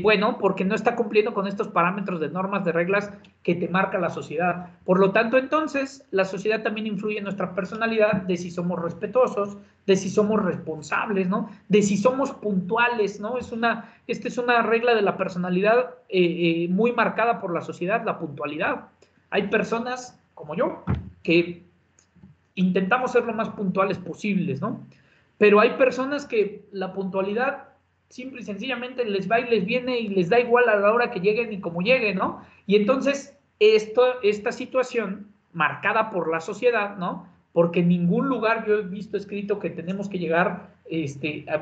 Bueno, porque no está cumpliendo con estos parámetros de normas, de reglas que te marca la sociedad. Por lo tanto, entonces, la sociedad también influye en nuestra personalidad, de si somos respetuosos, de si somos responsables, ¿no? De si somos puntuales, ¿no? Esta es una regla de la personalidad muy marcada por la sociedad, la puntualidad. Hay personas, como yo, que intentamos ser lo más puntuales posibles, ¿no? Pero hay personas que la puntualidad simple y sencillamente les va y les viene y les da igual a la hora que lleguen y como lleguen, ¿no? Y entonces esta situación marcada por la sociedad, ¿no? Porque en ningún lugar yo he visto escrito que tenemos que llegar,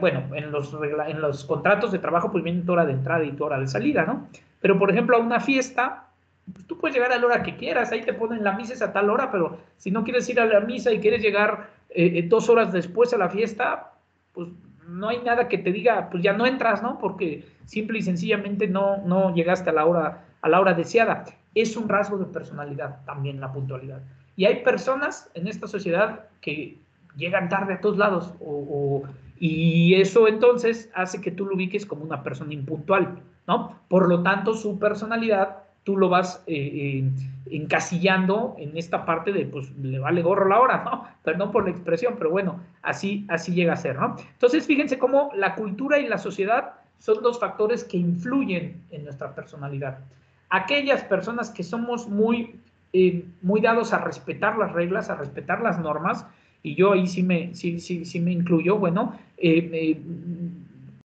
bueno, en los contratos de trabajo pues viene tu hora de entrada y tu hora de salida, ¿no? Pero por ejemplo a una fiesta, pues tú puedes llegar a la hora que quieras, ahí te ponen la misa es a tal hora, pero si no quieres ir a la misa y quieres llegar 2 horas después a la fiesta, pues no hay nada que te diga, pues ya no entras, ¿no? Porque simple y sencillamente no llegaste a la hora deseada. Es un rasgo de personalidad también la puntualidad. Y hay personas en esta sociedad que llegan tarde a todos lados y eso entonces hace que tú lo ubiques como una persona impuntual, ¿no? Por lo tanto, su personalidad tú lo vas encasillando en esta parte de, pues, le vale gorro la hora, ¿no? Perdón por la expresión, pero bueno, así llega a ser, ¿no? Entonces, fíjense cómo la cultura y la sociedad son 2 factores que influyen en nuestra personalidad. Aquellas personas que somos muy dados a respetar las reglas, a respetar las normas, y yo ahí sí me incluyo, bueno,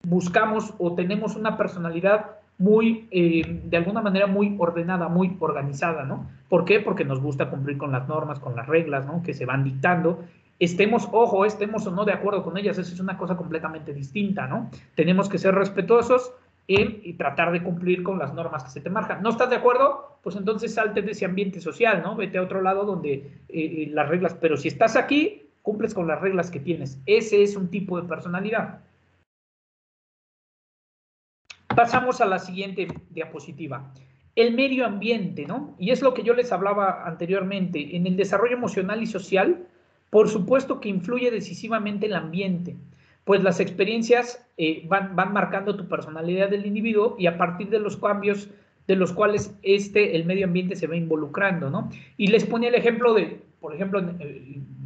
buscamos o tenemos una personalidad muy, de alguna manera muy ordenada, muy organizada, ¿no? ¿Por qué? Porque nos gusta cumplir con las normas, con las reglas, ¿no? Que se van dictando. Estemos o no de acuerdo con ellas, eso es una cosa completamente distinta, ¿no? Tenemos que ser respetuosos, y tratar de cumplir con las normas que se te marcan. ¿No estás de acuerdo? Pues entonces salte de ese ambiente social, ¿no? Vete a otro lado donde las reglas, pero si estás aquí, cumples con las reglas que tienes. Ese es un tipo de personalidad. Pasamos a la siguiente diapositiva. El medio ambiente, ¿no? Y es lo que yo les hablaba anteriormente. En el desarrollo emocional y social, por supuesto que influye decisivamente el ambiente, pues las experiencias van marcando tu personalidad del individuo y a partir de los cambios de los cuales el medio ambiente se va involucrando, ¿no? Y les ponía el ejemplo de, por ejemplo,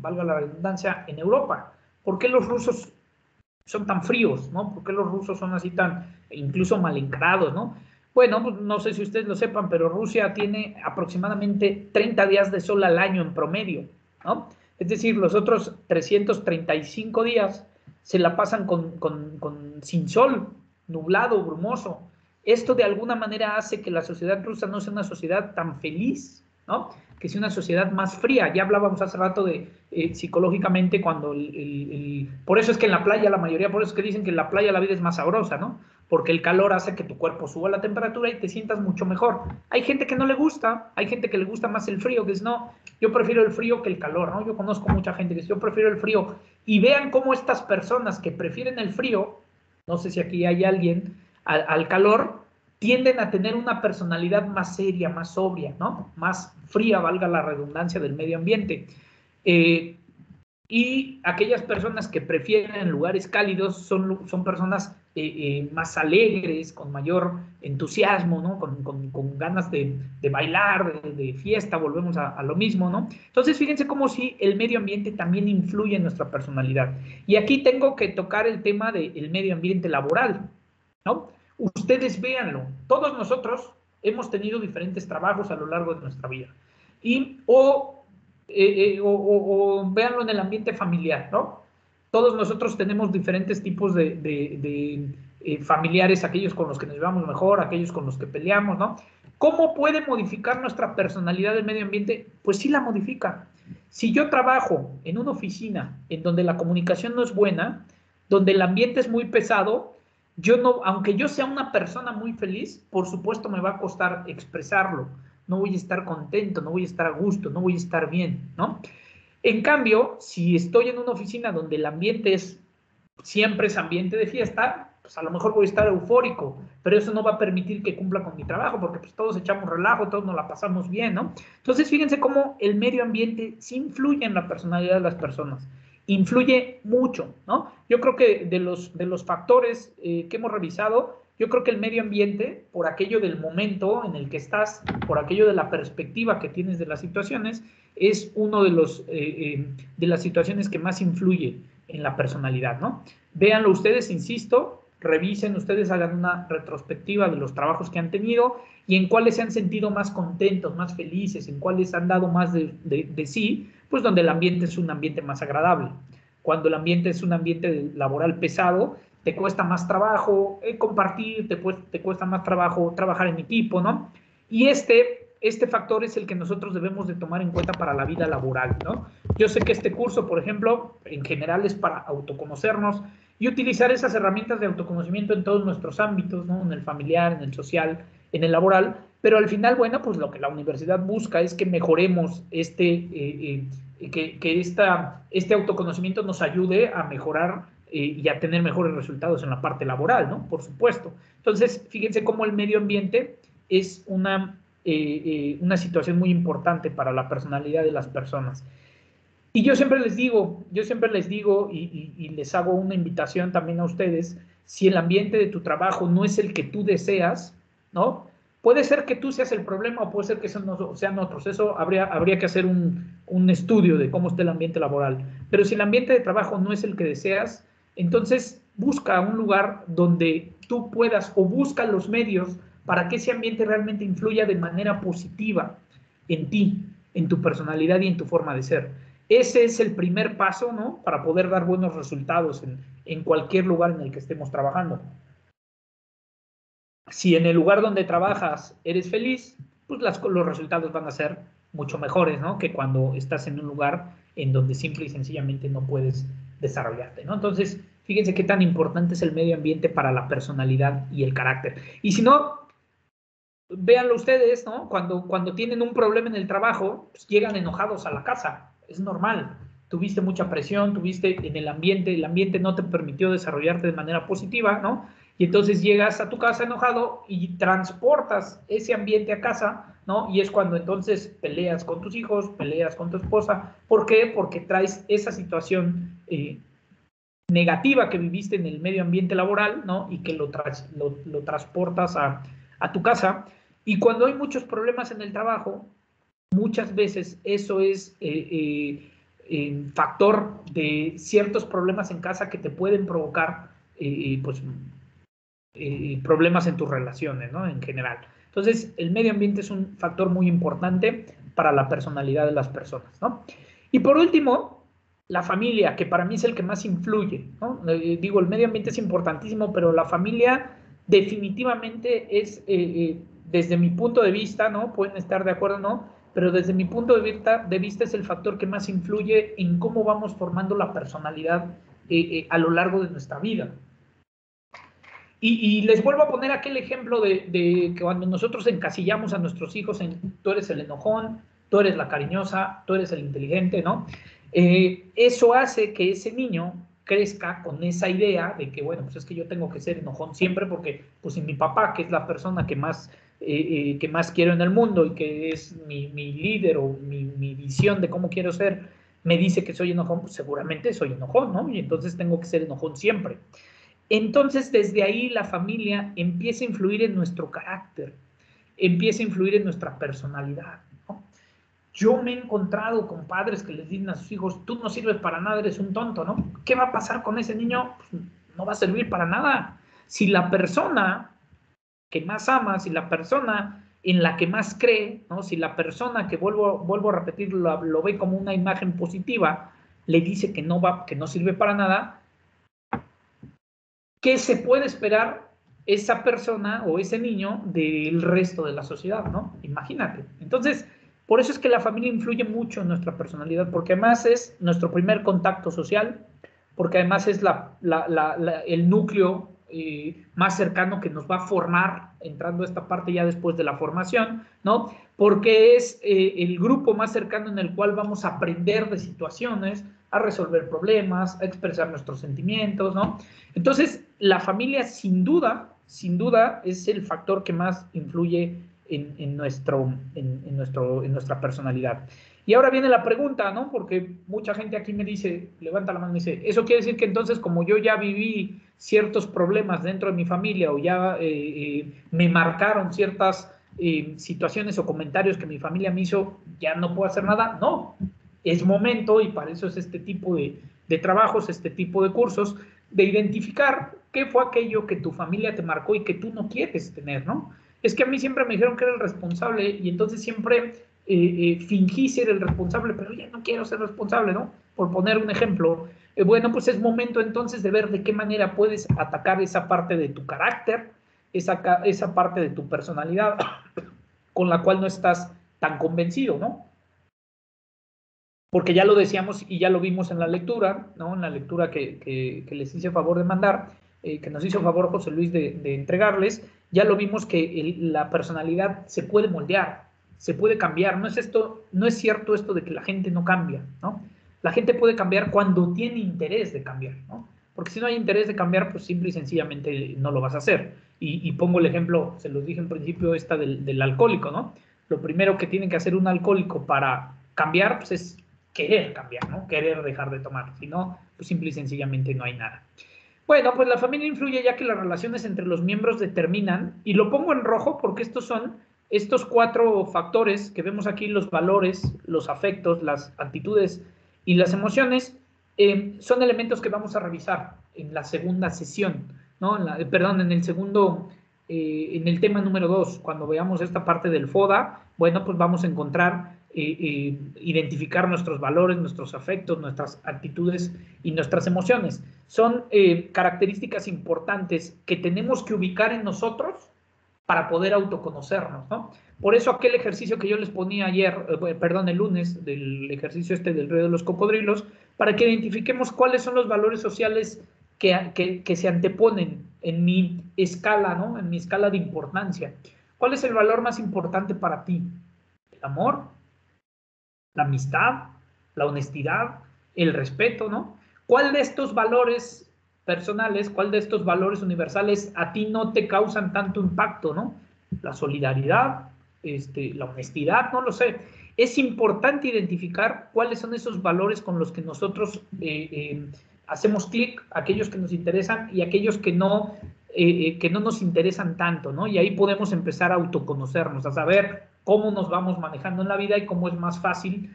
valga la redundancia, en Europa. ¿Por qué los rusos son tan fríos, ¿no? ¿Por qué los rusos son así tan, incluso mal encarados, ¿no? Bueno, pues no sé si ustedes lo sepan, pero Rusia tiene aproximadamente 30 días de sol al año en promedio, ¿no? Es decir, los otros 335 días se la pasan sin sol, nublado, brumoso. Esto de alguna manera hace que la sociedad rusa no sea una sociedad tan feliz, ¿no? Que sea una sociedad más fría. Ya hablábamos hace rato de psicológicamente cuando por eso es que en la playa, la mayoría, por eso es que dicen que en la playa la vida es más sabrosa, ¿no? Porque el calor hace que tu cuerpo suba la temperatura y te sientas mucho mejor. Hay gente que no le gusta, hay gente que le gusta más el frío, que dice, no, yo prefiero el frío que el calor, ¿no? Yo conozco mucha gente que dice, yo prefiero el frío. Y vean cómo estas personas que prefieren el frío, no sé si aquí hay alguien, al calor, tienden a tener una personalidad más seria, más sobria, ¿no? Más fría, valga la redundancia, del medio ambiente. Y aquellas personas que prefieren lugares cálidos son personas más alegres, con mayor entusiasmo, ¿no? Con ganas de bailar, de fiesta, volvemos a lo mismo, ¿no? Entonces, fíjense cómo si el medio ambiente también influye en nuestra personalidad. Y aquí tengo que tocar el tema del medio ambiente laboral, ¿no? Ustedes véanlo, todos nosotros hemos tenido diferentes trabajos a lo largo de nuestra vida. O véanlo en el ambiente familiar, ¿no? Todos nosotros tenemos diferentes tipos de familiares, aquellos con los que nos llevamos mejor, aquellos con los que peleamos, ¿no? ¿Cómo puede modificar nuestra personalidad del medio ambiente? Pues sí la modifica. Si yo trabajo en una oficina en donde la comunicación no es buena, donde el ambiente es muy pesado, aunque yo sea una persona muy feliz, por supuesto me va a costar expresarlo. No voy a estar contento, no voy a estar a gusto, no voy a estar bien, ¿no? En cambio, si estoy en una oficina donde el ambiente siempre es ambiente de fiesta, pues a lo mejor voy a estar eufórico, pero eso no va a permitir que cumpla con mi trabajo, porque pues todos echamos relajo, todos nos la pasamos bien, ¿no? Entonces, fíjense cómo el medio ambiente sí influye en la personalidad de las personas. Influye mucho, ¿no? Yo creo que de los factores que hemos revisado, yo creo que el medio ambiente, por aquello del momento en el que estás, por aquello de la perspectiva que tienes de las situaciones, es uno de las situaciones que más influye en la personalidad, ¿no? Véanlo ustedes, insisto, revisen ustedes, hagan una retrospectiva de los trabajos que han tenido y en cuáles se han sentido más contentos, más felices, en cuáles han dado más de sí, pues donde el ambiente es un ambiente más agradable. Cuando el ambiente es un ambiente laboral pesado, te cuesta más trabajo compartir, te cuesta más trabajo trabajar en equipo, ¿no? Y este factor es el que nosotros debemos de tomar en cuenta para la vida laboral, ¿no? Yo sé que este curso, por ejemplo, en general es para autoconocernos y utilizar esas herramientas de autoconocimiento en todos nuestros ámbitos, ¿no? En el familiar, en el social, en el laboral, pero al final, bueno, pues lo que la universidad busca es que mejoremos que este autoconocimiento nos ayude a mejorar y a tener mejores resultados en la parte laboral, ¿no? Por supuesto. Entonces, fíjense cómo el medio ambiente es una situación muy importante para la personalidad de las personas. Y yo siempre les digo y les hago una invitación también a ustedes, si el ambiente de tu trabajo no es el que tú deseas, ¿no? Puede ser que tú seas el problema o puede ser que sean otros. Eso habría que hacer un estudio de cómo está el ambiente laboral. Pero si el ambiente de trabajo no es el que deseas, entonces busca un lugar donde tú puedas o busca los medios para que ese ambiente realmente influya de manera positiva en ti, en tu personalidad y en tu forma de ser. Ese es el primer paso, ¿no? Para poder dar buenos resultados en cualquier lugar en el que estemos trabajando. Si en el lugar donde trabajas eres feliz, pues los resultados van a ser mucho mejores, ¿no? Que cuando estás en un lugar en donde simple y sencillamente no puedes desarrollarte, ¿no? Entonces, fíjense Fíjense qué tan importante es el medio ambiente para la personalidad y el carácter. Y si no, véanlo ustedes, ¿no? Cuando tienen un problema en el trabajo, pues llegan enojados a la casa. Es normal. Tuviste mucha presión, tuviste en el ambiente no te permitió desarrollarte de manera positiva, ¿no? Y entonces llegas a tu casa enojado y transportas ese ambiente a casa, ¿no? Y es cuando entonces peleas con tus hijos, peleas con tu esposa. ¿Por qué? Porque traes esa situación negativa que viviste en el medio ambiente laboral, ¿no? Y que lo transportas a tu casa. Y cuando hay muchos problemas en el trabajo, muchas veces eso es factor de ciertos problemas en casa que te pueden provocar pues, problemas en tus relaciones, ¿no? En general. Entonces, el medio ambiente es un factor muy importante para la personalidad de las personas, ¿no? Y por último, la familia, que para mí es el que más influye, ¿no? Digo, el medio ambiente es importantísimo, pero la familia definitivamente es, desde mi punto de vista, ¿no? Pueden estar de acuerdo o no, pero desde mi punto de vista es el factor que más influye en cómo vamos formando la personalidad a lo largo de nuestra vida. Y les vuelvo a poner aquel ejemplo de que cuando nosotros encasillamos a nuestros hijos en tú eres el enojón, tú eres la cariñosa, tú eres el inteligente, ¿no? Eso hace que ese niño crezca con esa idea de que, bueno, pues es que yo tengo que ser enojón siempre porque, pues, si mi papá, que es la persona que más quiero en el mundo y que es mi líder o mi visión de cómo quiero ser, me dice que soy enojón, pues seguramente soy enojón, ¿no? Y entonces tengo que ser enojón siempre. Entonces, desde ahí la familia empieza a influir en nuestro carácter, empieza a influir en nuestra personalidad, ¿no? Yo me he encontrado con padres que les dicen a sus hijos, tú no sirves para nada, eres un tonto, ¿no? ¿Qué va a pasar con ese niño? Pues no va a servir para nada. Si la persona que más ama, si la persona en la que más cree, ¿no? Si la persona que, vuelvo a repetir, lo ve como una imagen positiva, le dice que no sirve para nada, ¿qué se puede esperar esa persona o ese niño del resto de la sociedad, ¿no? Imagínate. Entonces, por eso es que la familia influye mucho en nuestra personalidad, porque además es nuestro primer contacto social, porque además es el núcleo más cercano que nos va a formar, entrando a esta parte ya después de la formación, ¿no? Porque es el grupo más cercano en el cual vamos a aprender de situaciones, a resolver problemas, a expresar nuestros sentimientos, ¿no? Entonces, la familia sin duda es el factor que más influye en nuestra personalidad. Y ahora viene la pregunta, ¿no? Porque mucha gente aquí me dice, levanta la mano y dice, ¿eso quiere decir que entonces como yo ya viví ciertos problemas dentro de mi familia o ya me marcaron ciertas situaciones o comentarios que mi familia me hizo, ya no puedo hacer nada? No, es momento, y para eso es este tipo de trabajos, este tipo de cursos, de identificar qué fue aquello que tu familia te marcó y que tú no quieres tener, ¿no? Es que a mí siempre me dijeron que era el responsable y entonces siempre fingí ser el responsable, pero ya no quiero ser responsable, ¿no? Por poner un ejemplo. Bueno, pues es momento entonces de ver de qué manera puedes atacar esa parte de tu carácter, esa parte de tu personalidad con la cual no estás tan convencido, ¿no? Porque ya lo decíamos y ya lo vimos en la lectura, ¿no? En la lectura que les hice favor de mandar, que nos hizo favor José Luis de entregarles, ya lo vimos que la personalidad se puede moldear, se puede cambiar. No es cierto esto de que la gente no cambia, ¿no? La gente puede cambiar cuando tiene interés de cambiar, ¿no? Porque si no hay interés de cambiar, pues simple y sencillamente no lo vas a hacer. Y pongo el ejemplo, se los dije en principio, del alcohólico, ¿no? Lo primero que tiene que hacer un alcohólico para cambiar, pues es querer cambiar, ¿no? Querer dejar de tomar. Si no, pues simple y sencillamente no hay nada. Bueno, pues la familia influye ya que las relaciones entre los miembros determinan, y lo pongo en rojo porque estos son estos 4 factores que vemos aquí, los valores, los afectos, las actitudes y las emociones, son elementos que vamos a revisar en la segunda sesión, ¿no? En el segundo, en el tema número 2, cuando veamos esta parte del FODA, bueno, pues vamos a encontrar identificar nuestros valores, nuestros afectos, nuestras actitudes y nuestras emociones. Son características importantes que tenemos que ubicar en nosotros para poder autoconocernos, ¿no? Por eso aquel ejercicio que yo les ponía el lunes, del ejercicio del río de los cocodrilos, para que identifiquemos cuáles son los valores sociales que se anteponen en mi escala, ¿no? En mi escala de importancia. ¿Cuál es el valor más importante para ti? ¿El amor? ¿La amistad? ¿La honestidad? ¿El respeto, no? ¿Cuál de estos valores personales, cuál de estos valores universales a ti no te causan tanto impacto, no? La solidaridad, la honestidad, no lo sé. Es importante identificar cuáles son esos valores con los que nosotros hacemos clic, aquellos que nos interesan y aquellos que no nos interesan tanto, ¿no? Y ahí podemos empezar a autoconocernos, a saber cómo nos vamos manejando en la vida y cómo es más fácil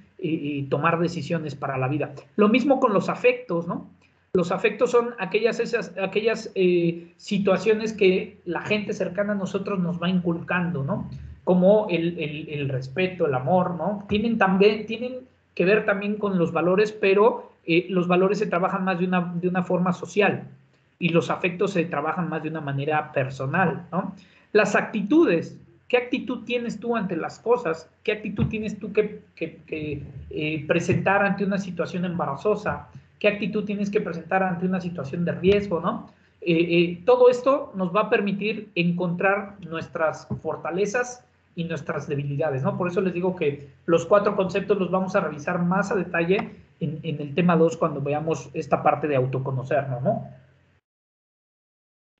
tomar decisiones para la vida. Lo mismo con los afectos, ¿no? Los afectos son aquellas situaciones que la gente cercana a nosotros nos va inculcando, ¿no? Como el respeto, el amor, ¿no? Tienen que ver también con los valores, pero los valores se trabajan más de una forma social y los afectos se trabajan más de una manera personal, ¿no? Las actitudes, ¿qué actitud tienes tú ante las cosas? ¿Qué actitud tienes tú que presentar ante una situación embarazosa? ¿Qué actitud tienes que presentar ante una situación de riesgo, no? Todo esto nos va a permitir encontrar nuestras fortalezas y nuestras debilidades, ¿no? Por eso les digo que los 4 conceptos los vamos a revisar más a detalle en el tema 2 cuando veamos esta parte de autoconocernos, ¿no?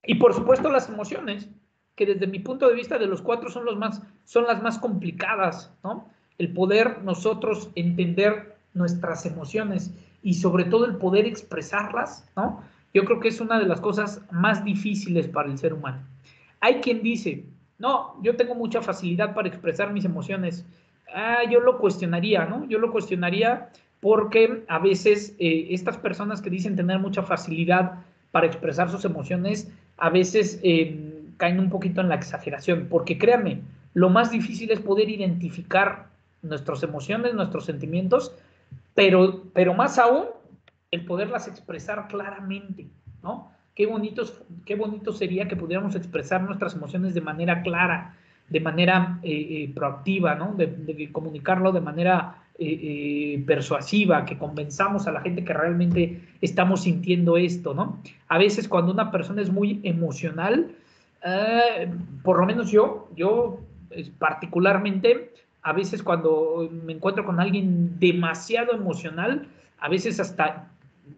Y por supuesto las emociones, que desde mi punto de vista de los 4 son las más complicadas, ¿no? El poder nosotros entender nuestras emociones y sobre todo el poder expresarlas, ¿no? Yo creo que es una de las cosas más difíciles para el ser humano. Hay quien dice, no, yo tengo mucha facilidad para expresar mis emociones. Yo lo cuestionaría, ¿no? Yo lo cuestionaría porque a veces estas personas que dicen tener mucha facilidad para expresar sus emociones, a veces caen un poquito en la exageración, porque créanme, lo más difícil es poder identificar nuestras emociones, nuestros sentimientos, pero más aún, el poderlas expresar claramente, ¿no? Qué bonito sería que pudiéramos expresar nuestras emociones de manera clara, de manera proactiva, ¿no? De comunicarlo de manera persuasiva, que convenzamos a la gente que realmente estamos sintiendo esto, ¿no? A veces cuando una persona es muy emocional, por lo menos yo particularmente, a veces cuando me encuentro con alguien demasiado emocional, a veces hasta,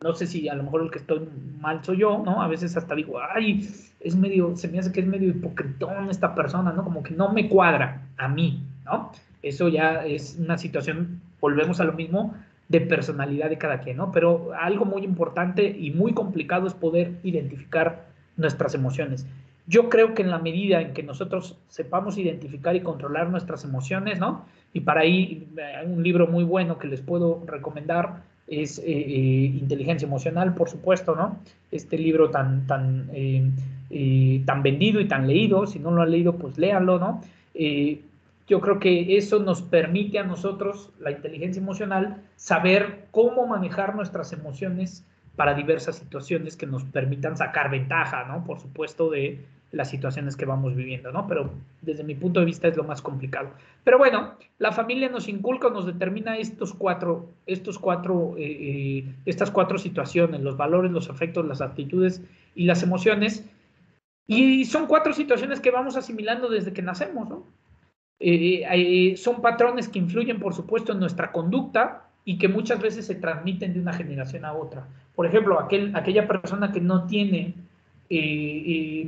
no sé si a lo mejor el que estoy mal soy yo, ¿no? A veces hasta digo, ay, se me hace que es medio hipocritón esta persona, ¿no? Como que no me cuadra a mí, ¿no? Eso ya es una situación, volvemos a lo mismo, de personalidad de cada quien, ¿no? Pero algo muy importante y muy complicado es poder identificar nuestras emociones. Yo creo que en la medida en que nosotros sepamos identificar y controlar nuestras emociones, ¿no? Y para ahí hay un libro muy bueno que les puedo recomendar, es Inteligencia Emocional, por supuesto, ¿no? Este libro tan vendido y tan leído, si no lo han leído, pues léanlo, ¿no? Yo creo que eso nos permite a nosotros, la inteligencia emocional, saber cómo manejar nuestras emociones para diversas situaciones que nos permitan sacar ventaja, ¿no? Por supuesto, de las situaciones que vamos viviendo, ¿no? Pero desde mi punto de vista es lo más complicado. Pero bueno, la familia nos inculca, nos determina estas cuatro situaciones, los valores, los afectos, las actitudes y las emociones. Y son 4 situaciones que vamos asimilando desde que nacemos, ¿no? Son patrones que influyen, por supuesto, en nuestra conducta y que muchas veces se transmiten de una generación a otra. Por ejemplo, aquella persona que no tiene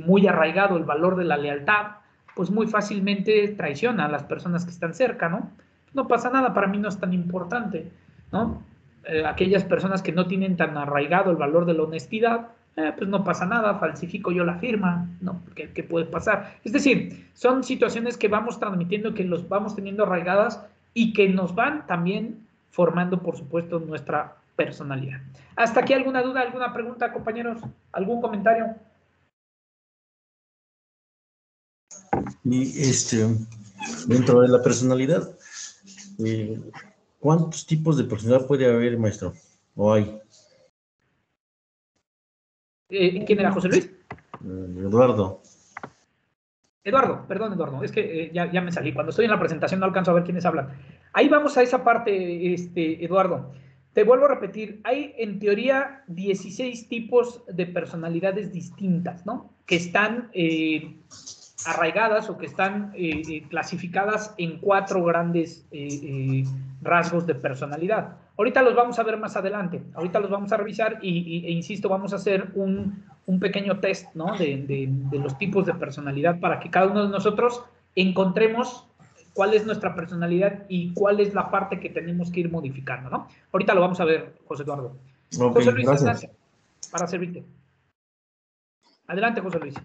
muy arraigado el valor de la lealtad, pues muy fácilmente traiciona a las personas que están cerca, ¿no? No pasa nada, para mí no es tan importante, ¿no? Aquellas personas que no tienen tan arraigado el valor de la honestidad, pues no pasa nada, falsifico yo la firma, ¿no? ¿Qué puede pasar? Es decir, son situaciones que vamos transmitiendo, que los vamos teniendo arraigadas y que nos van también formando, por supuesto, nuestra personalidad. ¿Hasta aquí alguna duda, alguna pregunta, compañeros? ¿Algún comentario? Y dentro de la personalidad, ¿cuántos tipos de personalidad puede haber, maestro? ¿O hay? ¿Quién era, José Luis? Eduardo. Perdón, Eduardo, es que ya me salí. Cuando estoy en la presentación no alcanzo a ver quiénes hablan. Ahí vamos a esa parte, Eduardo. te vuelvo a repetir, hay en teoría 16 tipos de personalidades distintas, ¿no? Que están arraigadas o que están clasificadas en 4 grandes rasgos de personalidad. Ahorita los vamos a ver más adelante, ahorita los vamos a revisar e insisto, vamos a hacer un pequeño test, ¿no? de los tipos de personalidad para que cada uno de nosotros encontremos cuál es nuestra personalidad y cuál es la parte que tenemos que ir modificando, ¿no? Ahorita lo vamos a ver, José Eduardo. Okay, José Luis, gracias. adelante, para servirte. Adelante, José Luis.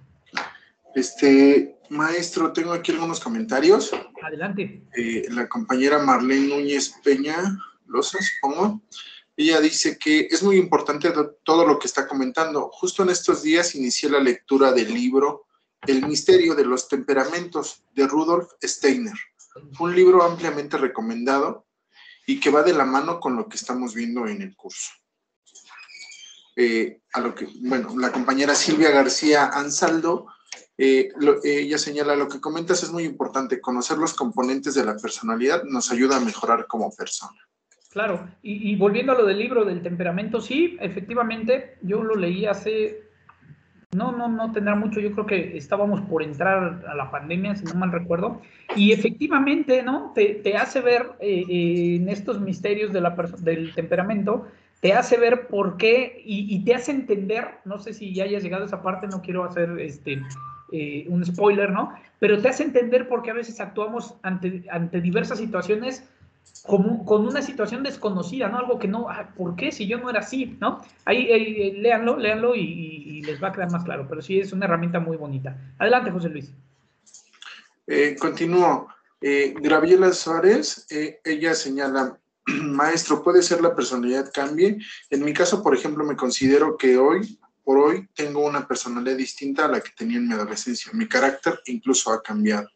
Maestro, tengo aquí algunos comentarios. Adelante. La compañera Marlene Núñez Peña Loza, supongo. Ella dice que es muy importante todo lo que está comentando. Justo en estos días inicié la lectura del libro El misterio de los temperamentos de Rudolf Steiner. Un libro ampliamente recomendado y que va de la mano con lo que estamos viendo en el curso. La compañera Silvia García Ansaldo, ella señala, lo que comentas es muy importante, conocer los componentes de la personalidad nos ayuda a mejorar como persona. Claro, y volviendo a lo del libro del temperamento, sí, efectivamente, yo lo leí hace, no tendrá mucho, yo creo que estábamos por entrar a la pandemia, si no mal recuerdo, y efectivamente, ¿no? Te hace ver en estos misterios del temperamento, te hace ver por qué y te hace entender, no sé si ya hayas llegado a esa parte, no quiero hacer un spoiler, ¿no? Pero te hace entender por qué a veces actuamos ante diversas situaciones con una situación desconocida, ¿no? Algo que no, ¿por qué? Si yo no era así, ¿no? Ahí léanlo y les va a quedar más claro, pero sí es una herramienta muy bonita. Adelante, José Luis. Continúo. Graviela Suárez, ella señala, maestro, ¿puede ser la personalidad cambie? En mi caso, por ejemplo, me considero que por hoy tengo una personalidad distinta a la que tenía en mi adolescencia. Mi carácter incluso ha cambiado.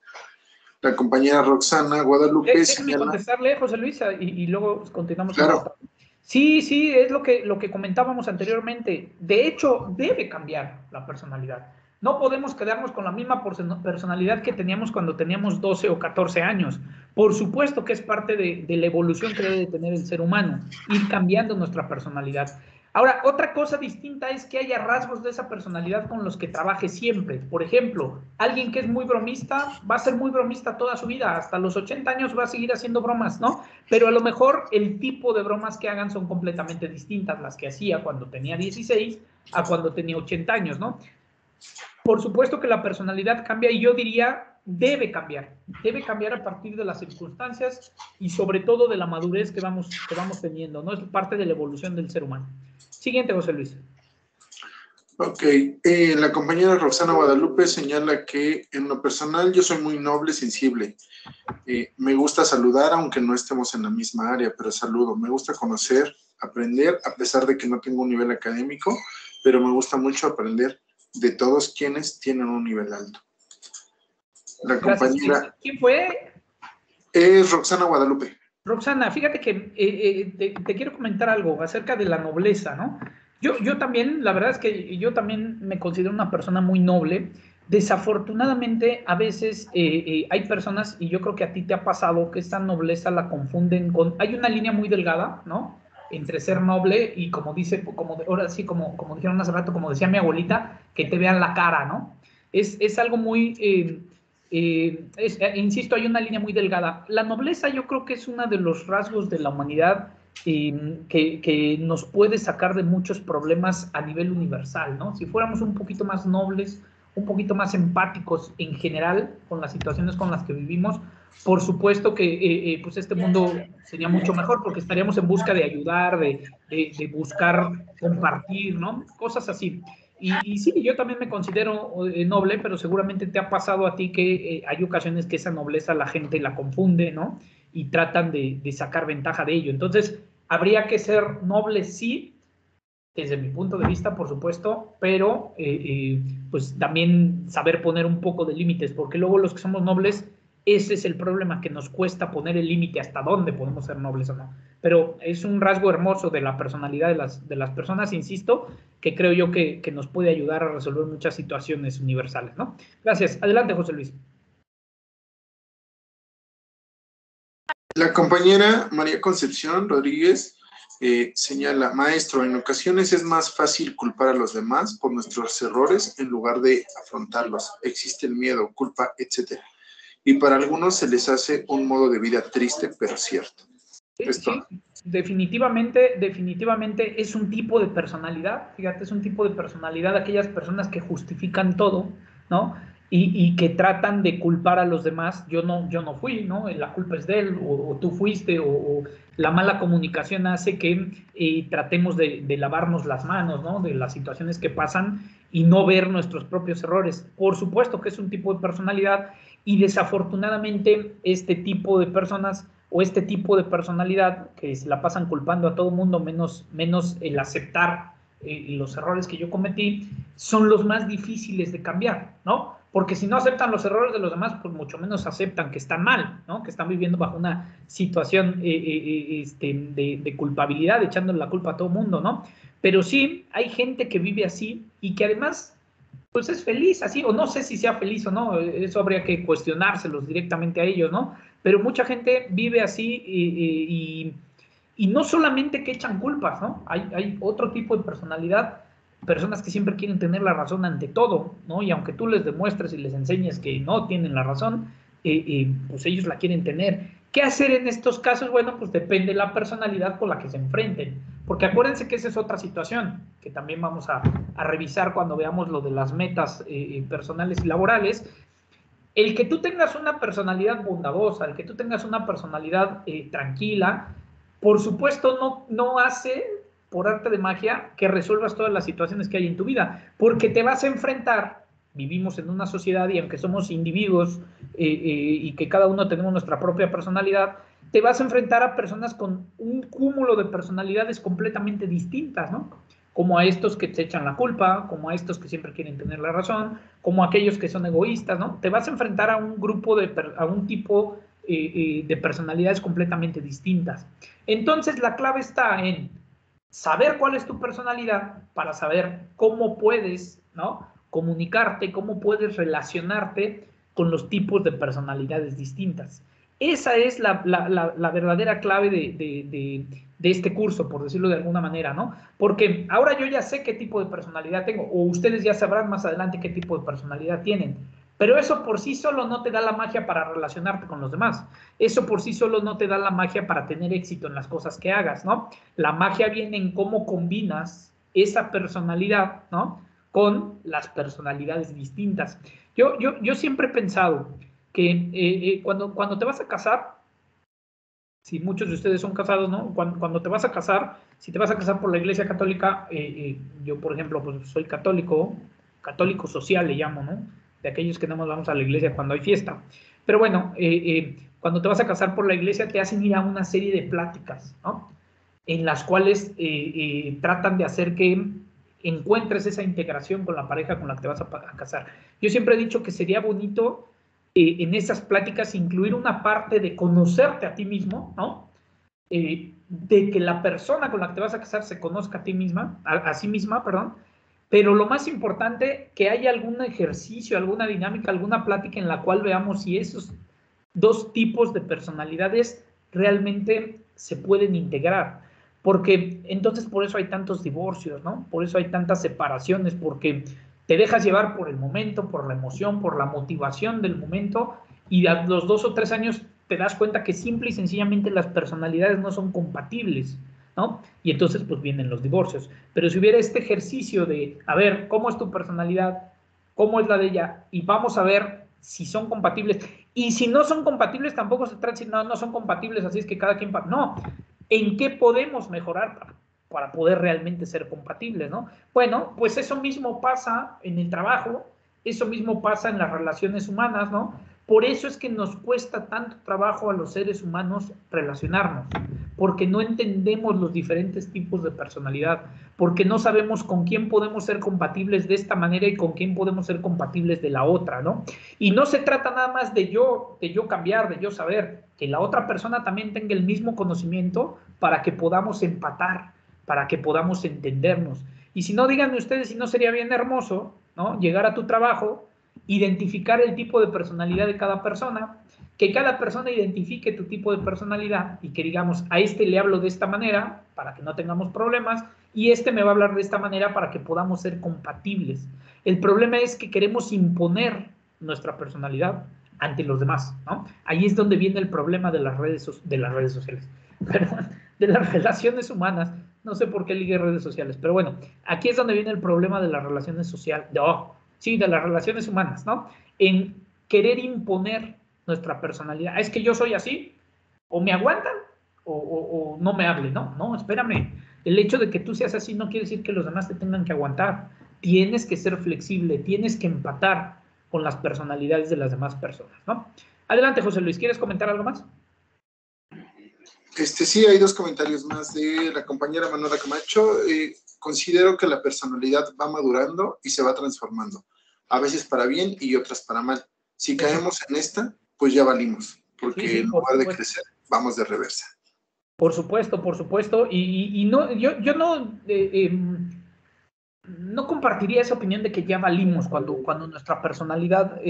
La compañera Roxana Guadalupe Déjame contestarle, José Luis, y luego continuamos. Claro. Sí, es lo que comentábamos anteriormente. De hecho, debe cambiar la personalidad. No podemos quedarnos con la misma personalidad que teníamos cuando teníamos 12 o 14 años. Por supuesto que es parte de la evolución que debe tener el ser humano, ir cambiando nuestra personalidad. Ahora, otra cosa distinta es que haya rasgos de esa personalidad con los que trabaje siempre. Por ejemplo, alguien que es muy bromista va a ser muy bromista toda su vida. Hasta los 80 años va a seguir haciendo bromas, ¿no? Pero a lo mejor el tipo de bromas que hagan son completamente distintas las que hacía cuando tenía 16 a cuando tenía 80 años, ¿no? Por supuesto que la personalidad cambia y yo diría debe cambiar a partir de las circunstancias y sobre todo de la madurez que vamos teniendo, ¿no? Es parte de la evolución del ser humano. Siguiente, José Luis. Ok, la compañera Roxana Guadalupe señala que en lo personal yo soy muy noble, sensible. Me gusta saludar aunque no estemos en la misma área, pero saludo. Me gusta conocer, aprender, a pesar de que no tengo un nivel académico, pero me gusta mucho aprender de todos quienes tienen un nivel alto. La compañera... Gracias. ¿Quién fue? Es Roxana Guadalupe. Roxana, fíjate que te quiero comentar algo acerca de la nobleza, ¿no? Yo también, la verdad es que yo también me considero una persona muy noble. Desafortunadamente, a veces hay personas, y yo creo que a ti te ha pasado, que esta nobleza la confunden con... Hay una línea muy delgada, ¿no? Entre ser noble y como ahora sí, como dijeron hace rato, como decía mi abuelita, que te vean la cara, ¿no? Es algo muy... insisto, hay una línea muy delgada. La nobleza yo creo que es uno de los rasgos de la humanidad que nos puede sacar de muchos problemas a nivel universal, ¿no? Si fuéramos un poquito más nobles, un poquito más empáticos en general con las situaciones con las que vivimos, por supuesto que pues este mundo sería mucho mejor porque estaríamos en busca de ayudar, de buscar compartir, ¿no? Cosas así. Y sí, yo también me considero noble, pero seguramente te ha pasado a ti que hay ocasiones que esa nobleza la gente la confunde, ¿no? Y tratan de sacar ventaja de ello. Entonces, habría que ser noble, sí, desde mi punto de vista, por supuesto, pero pues también saber poner un poco de límites, porque luego los que somos nobles, ese es el problema, que nos cuesta poner el límite hasta dónde podemos ser nobles o no. Pero es un rasgo hermoso de la personalidad de las personas, insisto, que creo yo que nos puede ayudar a resolver muchas situaciones universales, ¿no? Gracias. Adelante, José Luis. La compañera María Concepción Rodríguez señala, maestro, en ocasiones es más fácil culpar a los demás por nuestros errores en lugar de afrontarlos. Existe el miedo, culpa, etc. Y para algunos se les hace un modo de vida triste, pero cierto. Sí, definitivamente es un tipo de personalidad, fíjate, es un tipo de personalidad, aquellas personas que justifican todo, ¿no? Y que tratan de culpar a los demás. Yo no fui, ¿no? La culpa es de él, o tú fuiste, o la mala comunicación hace que tratemos de lavarnos las manos, ¿no? De las situaciones que pasan y no ver nuestros propios errores. Por supuesto que es un tipo de personalidad, y desafortunadamente este tipo de personas o este tipo de personalidad que se la pasan culpando a todo mundo menos el aceptar los errores que yo cometí, son los más difíciles de cambiar, ¿no? Porque si no aceptan los errores de los demás, pues mucho menos aceptan que están mal, ¿no? Que están viviendo bajo una situación de culpabilidad, echándole la culpa a todo mundo, ¿no? Pero sí, hay gente que vive así y que además pues es feliz así, o no sé si sea feliz o no, eso habría que cuestionárselos directamente a ellos, ¿no? Pero mucha gente vive así y no solamente que echan culpas, ¿no? Hay otro tipo de personalidad, personas que siempre quieren tener la razón ante todo, ¿no? Y aunque tú les demuestres y les enseñes que no tienen la razón, pues ellos la quieren tener. ¿Qué hacer en estos casos? Bueno, pues depende de la personalidad con la que se enfrenten. Porque acuérdense que esa es otra situación que también vamos a revisar cuando veamos lo de las metas personales y laborales. El que tú tengas una personalidad bondadosa, el que tú tengas una personalidad tranquila, por supuesto no hace, por arte de magia, que resuelvas todas las situaciones que hay en tu vida, porque te vas a enfrentar, vivimos en una sociedad y aunque somos individuos y que cada uno tenemos nuestra propia personalidad, te vas a enfrentar a personas con un cúmulo de personalidades completamente distintas, ¿no? Como a estos que te echan la culpa, como a estos que siempre quieren tener la razón, como a aquellos que son egoístas, ¿no? Te vas a enfrentar a un grupo, a un tipo de personalidades completamente distintas. Entonces, la clave está en saber cuál es tu personalidad para saber cómo puedes, ¿no? Comunicarte, cómo puedes relacionarte con los tipos de personalidades distintas. Esa es la verdadera clave de este curso, por decirlo de alguna manera, ¿no? Porque ahora yo ya sé qué tipo de personalidad tengo, o ustedes ya sabrán más adelante qué tipo de personalidad tienen, pero eso por sí solo no te da la magia para relacionarte con los demás. Eso por sí solo no te da la magia para tener éxito en las cosas que hagas, ¿no? La magia viene en cómo combinas esa personalidad, ¿no? Con las personalidades distintas. Yo siempre he pensado que cuando te vas a casar, si muchos de ustedes son casados, ¿no? Cuando te vas a casar, si te vas a casar por la Iglesia Católica, yo, por ejemplo, pues soy católico social le llamo, ¿no? De aquellos que no nos vamos a la iglesia cuando hay fiesta. Pero bueno, cuando te vas a casar por la iglesia, te hacen ir a una serie de pláticas, ¿no? En las cuales tratan de hacer que encuentres esa integración con la pareja con la que te vas a casar. Yo siempre he dicho que sería bonito en esas pláticas incluir una parte de conocerte a ti mismo, ¿no? De que la persona con la que te vas a casar se conozca a ti misma, a sí misma, perdón, pero lo más importante, que haya algún ejercicio, alguna dinámica, alguna plática en la cual veamos si esos dos tipos de personalidades realmente se pueden integrar. Porque entonces por eso hay tantos divorcios, ¿no? Por eso hay tantas separaciones, porque te dejas llevar por el momento, por la emoción, por la motivación del momento, y a los 2 o 3 años te das cuenta que simple y sencillamente las personalidades no son compatibles, ¿no? Y entonces pues vienen los divorcios. Pero si hubiera este ejercicio de, a ver, ¿cómo es tu personalidad? ¿Cómo es la de ella? Y vamos a ver si son compatibles. Y si no son compatibles, tampoco se trata de decir, no son compatibles, así es que cada quien... No, ¿en qué podemos mejorar para poder realmente ser compatibles, ¿no? Bueno, pues eso mismo pasa en el trabajo, eso mismo pasa en las relaciones humanas, ¿no? Por eso es que nos cuesta tanto trabajo a los seres humanos relacionarnos, porque no entendemos los diferentes tipos de personalidad, porque no sabemos con quién podemos ser compatibles de esta manera y con quién podemos ser compatibles de la otra, ¿no? Y no se trata nada más de yo cambiar, de yo saber, que la otra persona también tenga el mismo conocimiento para que podamos empatar, para que podamos entendernos. Y si no, díganme ustedes si no sería bien hermoso, ¿no? Llegar a tu trabajo identificar el tipo de personalidad de cada persona, que cada persona identifique tu tipo de personalidad y que digamos, a este le hablo de esta manera para que no tengamos problemas y este me va a hablar de esta manera para que podamos ser compatibles. El problema es que queremos imponer nuestra personalidad ante los demás, ¿no? Ahí es donde viene el problema de las redes sociales, perdón, de las relaciones humanas. No sé por qué ligue redes sociales, pero bueno, aquí es donde viene el problema de las relaciones sociales, sí, de las relaciones humanas, ¿no? En querer imponer nuestra personalidad. Es que yo soy así, o me aguantan o no me hablen, ¿no? No, espérame. El hecho de que tú seas así no quiere decir que los demás te tengan que aguantar. Tienes que ser flexible, tienes que empatar con las personalidades de las demás personas, ¿no? Adelante, José Luis, ¿quieres comentar algo más? Sí, hay dos comentarios más de la compañera Manuela Camacho. Considero que la personalidad va madurando y se va transformando, a veces para bien y otras para mal. Si caemos en esta, pues ya valimos, porque en lugar de crecer, vamos de reversa. Por supuesto, y no, yo no, no compartiría esa opinión de que ya valimos cuando nuestra personalidad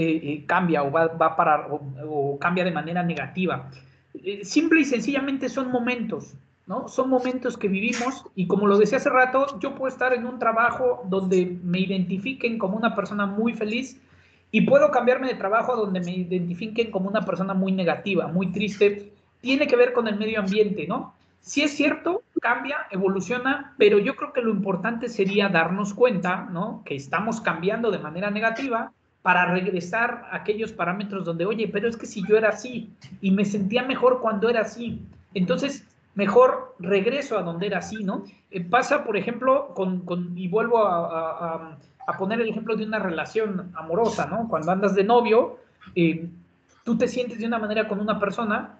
cambia o va a parar o cambia de manera negativa. Simple y sencillamente son momentos, ¿no? Son momentos que vivimos y como lo decía hace rato, yo puedo estar en un trabajo donde me identifiquen como una persona muy feliz y puedo cambiarme de trabajo donde me identifiquen como una persona muy negativa, muy triste. Tiene que ver con el medio ambiente, ¿no? Sí es cierto, cambia, evoluciona, pero yo creo que lo importante sería darnos cuenta, ¿no? Que estamos cambiando de manera negativa para regresar a aquellos parámetros donde, oye, pero es que si yo era así y me sentía mejor cuando era así, entonces mejor regreso a donde era así, ¿no? Pasa, por ejemplo, y vuelvo a poner el ejemplo de una relación amorosa, ¿no? Cuando andas de novio, tú te sientes de una manera con una persona,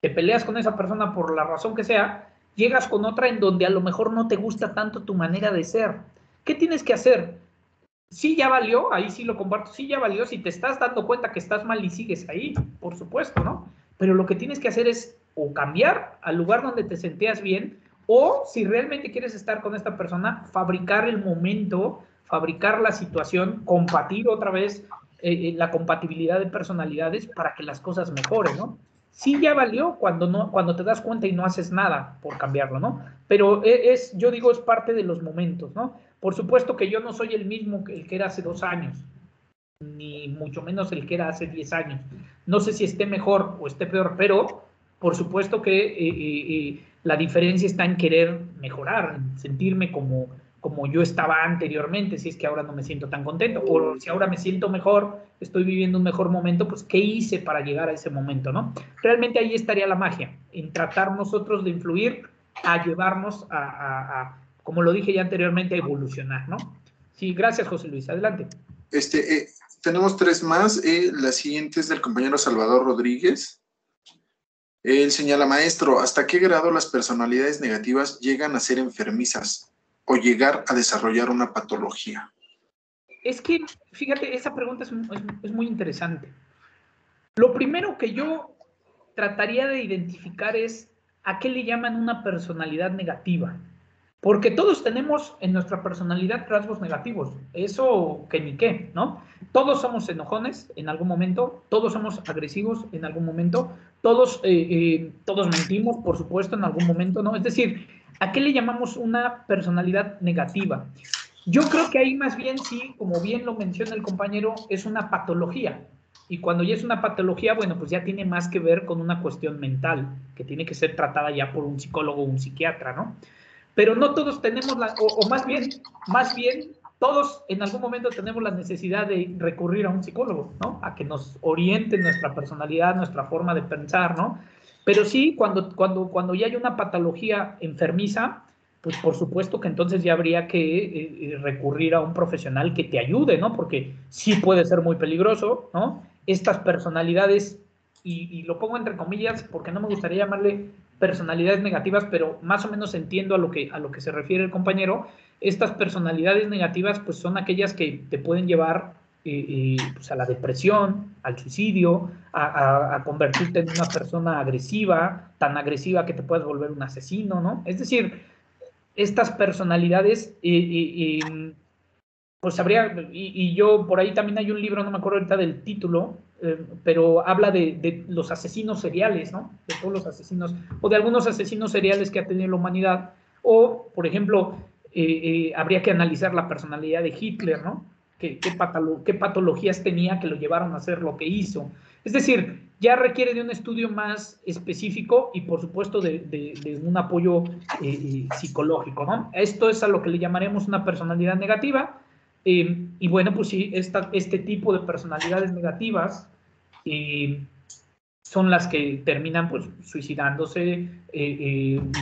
te peleas con esa persona por la razón que sea, llegas con otra en donde a lo mejor no te gusta tanto tu manera de ser. ¿Qué tienes que hacer? Sí, ya valió, ahí sí lo comparto, sí, ya valió, si te estás dando cuenta que estás mal y sigues ahí, por supuesto, ¿no? Pero lo que tienes que hacer es o cambiar al lugar donde te sentías bien, o si realmente quieres estar con esta persona, fabricar el momento, fabricar la situación, compartir otra vez la compatibilidad de personalidades para que las cosas mejoren, ¿no? Sí, ya valió cuando te das cuenta y no haces nada por cambiarlo, ¿no? Pero yo digo, es parte de los momentos, ¿no? Por supuesto que yo no soy el mismo que el que era hace 2 años, ni mucho menos el que era hace 10 años. No sé si esté mejor o esté peor, pero por supuesto que la diferencia está en querer mejorar, en sentirme como yo estaba anteriormente, si es que ahora no me siento tan contento, o si ahora me siento mejor, estoy viviendo un mejor momento, pues ¿qué hice para llegar a ese momento, no? Realmente ahí estaría la magia, en tratar nosotros de influir a llevarnos como lo dije ya anteriormente, a evolucionar, ¿no? Sí, gracias, José Luis. Adelante. Tenemos 3 más. La siguiente es del compañero Salvador Rodríguez. Él señala, maestro, ¿hasta qué grado las personalidades negativas llegan a ser enfermizas o llegar a desarrollar una patología? Es que, fíjate, esa pregunta es muy interesante. Lo primero que yo trataría de identificar es a qué le llaman una personalidad negativa. Porque todos tenemos en nuestra personalidad rasgos negativos, eso que ni qué, ¿no? Todos somos enojones en algún momento, todos somos agresivos en algún momento, todos mentimos, por supuesto, en algún momento, ¿no? Es decir, ¿a qué le llamamos una personalidad negativa? Yo creo que ahí más bien sí, como bien lo menciona el compañero, es una patología. Y cuando ya es una patología, bueno, pues ya tiene más que ver con una cuestión mental, que tiene que ser tratada ya por un psicólogo o un psiquiatra, ¿no? Pero no todos tenemos más bien, todos en algún momento tenemos la necesidad de recurrir a un psicólogo, ¿no? A que nos oriente nuestra personalidad, nuestra forma de pensar, ¿no? Pero sí, cuando ya hay una patología enfermiza, pues por supuesto que entonces ya habría que recurrir a un profesional que te ayude, ¿no? Porque sí puede ser muy peligroso, ¿no? Estas personalidades, y lo pongo entre comillas porque no me gustaría llamarle personalidades negativas, pero más o menos entiendo a lo que se refiere el compañero. Estas personalidades negativas pues son aquellas que te pueden llevar pues a la depresión, al suicidio, a convertirte en una persona agresiva, tan agresiva que te puedas volver un asesino, ¿no? Es decir, estas personalidades pues habría, y yo por ahí también hay un libro, no me acuerdo ahorita del título, pero habla de los asesinos seriales, ¿no? De todos los asesinos, o de algunos asesinos seriales que ha tenido la humanidad, o, por ejemplo, habría que analizar la personalidad de Hitler, ¿no? ¿Qué patologías tenía que lo llevaron a hacer lo que hizo? Es decir, ya requiere de un estudio más específico y, por supuesto, de un apoyo psicológico, ¿no? Esto es a lo que le llamaremos una personalidad negativa. Y bueno, pues sí, este tipo de personalidades negativas son las que terminan pues suicidándose,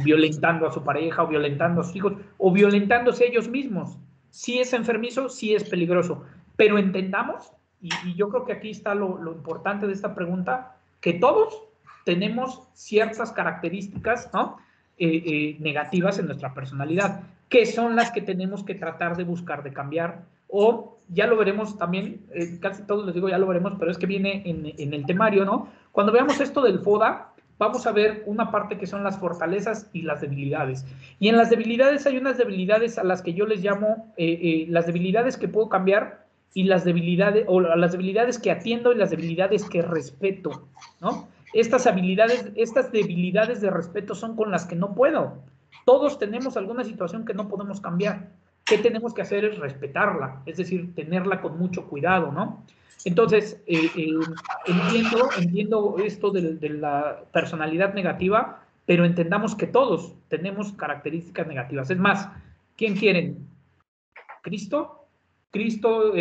violentando a su pareja o violentando a sus hijos o violentándose a ellos mismos. Sí es enfermizo, sí es peligroso, pero entendamos, y yo creo que aquí está lo importante de esta pregunta, que todos tenemos ciertas características, ¿no? Negativas en nuestra personalidad, que son las que tenemos que tratar de buscar de cambiar, o ya lo veremos también, casi todos les digo ya lo veremos, pero es que viene en el temario, ¿no? Cuando veamos esto del FODA, vamos a ver una parte que son las fortalezas y las debilidades. Y en las debilidades hay unas debilidades a las que yo les llamo las debilidades que puedo cambiar y las debilidades, o las debilidades que atiendo y las debilidades que respeto, ¿no? Estas debilidades de respeto son con las que no puedo. Todos tenemos alguna situación que no podemos cambiar. ¿Qué tenemos que hacer? Es respetarla, es decir, tenerla con mucho cuidado, ¿no? Entonces, entiendo esto de la personalidad negativa, pero entendamos que todos tenemos características negativas. Es más, ¿quién quieren? ¿Cristo? Cristo,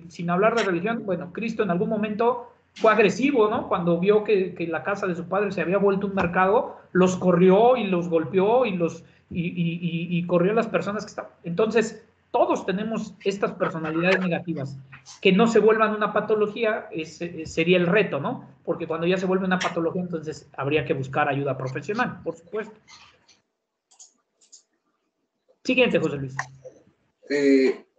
sin hablar de religión, bueno, Cristo en algún momento fue agresivo, ¿no? Cuando vio que la casa de su padre se había vuelto un mercado, los corrió y los golpeó y corrió a las personas que estaban. Entonces, todos tenemos estas personalidades negativas. Que no se vuelvan una patología sería el reto, ¿no? Porque cuando ya se vuelve una patología, entonces habría que buscar ayuda profesional, por supuesto. Siguiente, José Luis.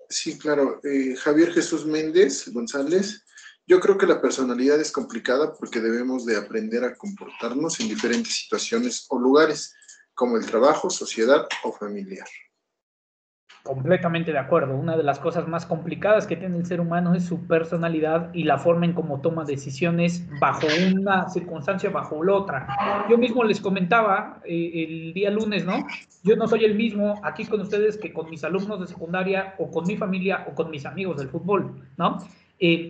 Sí, claro. Javier Jesús Méndez González. Yo creo que la personalidad es complicada porque debemos de aprender a comportarnos en diferentes situaciones o lugares, como el trabajo, sociedad o familiar. Completamente de acuerdo. Una de las cosas más complicadas que tiene el ser humano es su personalidad y la forma en cómo toma decisiones bajo una circunstancia, bajo la otra. Yo mismo les comentaba el día lunes, ¿no? Yo no soy el mismo aquí con ustedes que con mis alumnos de secundaria o con mi familia o con mis amigos del fútbol, ¿no?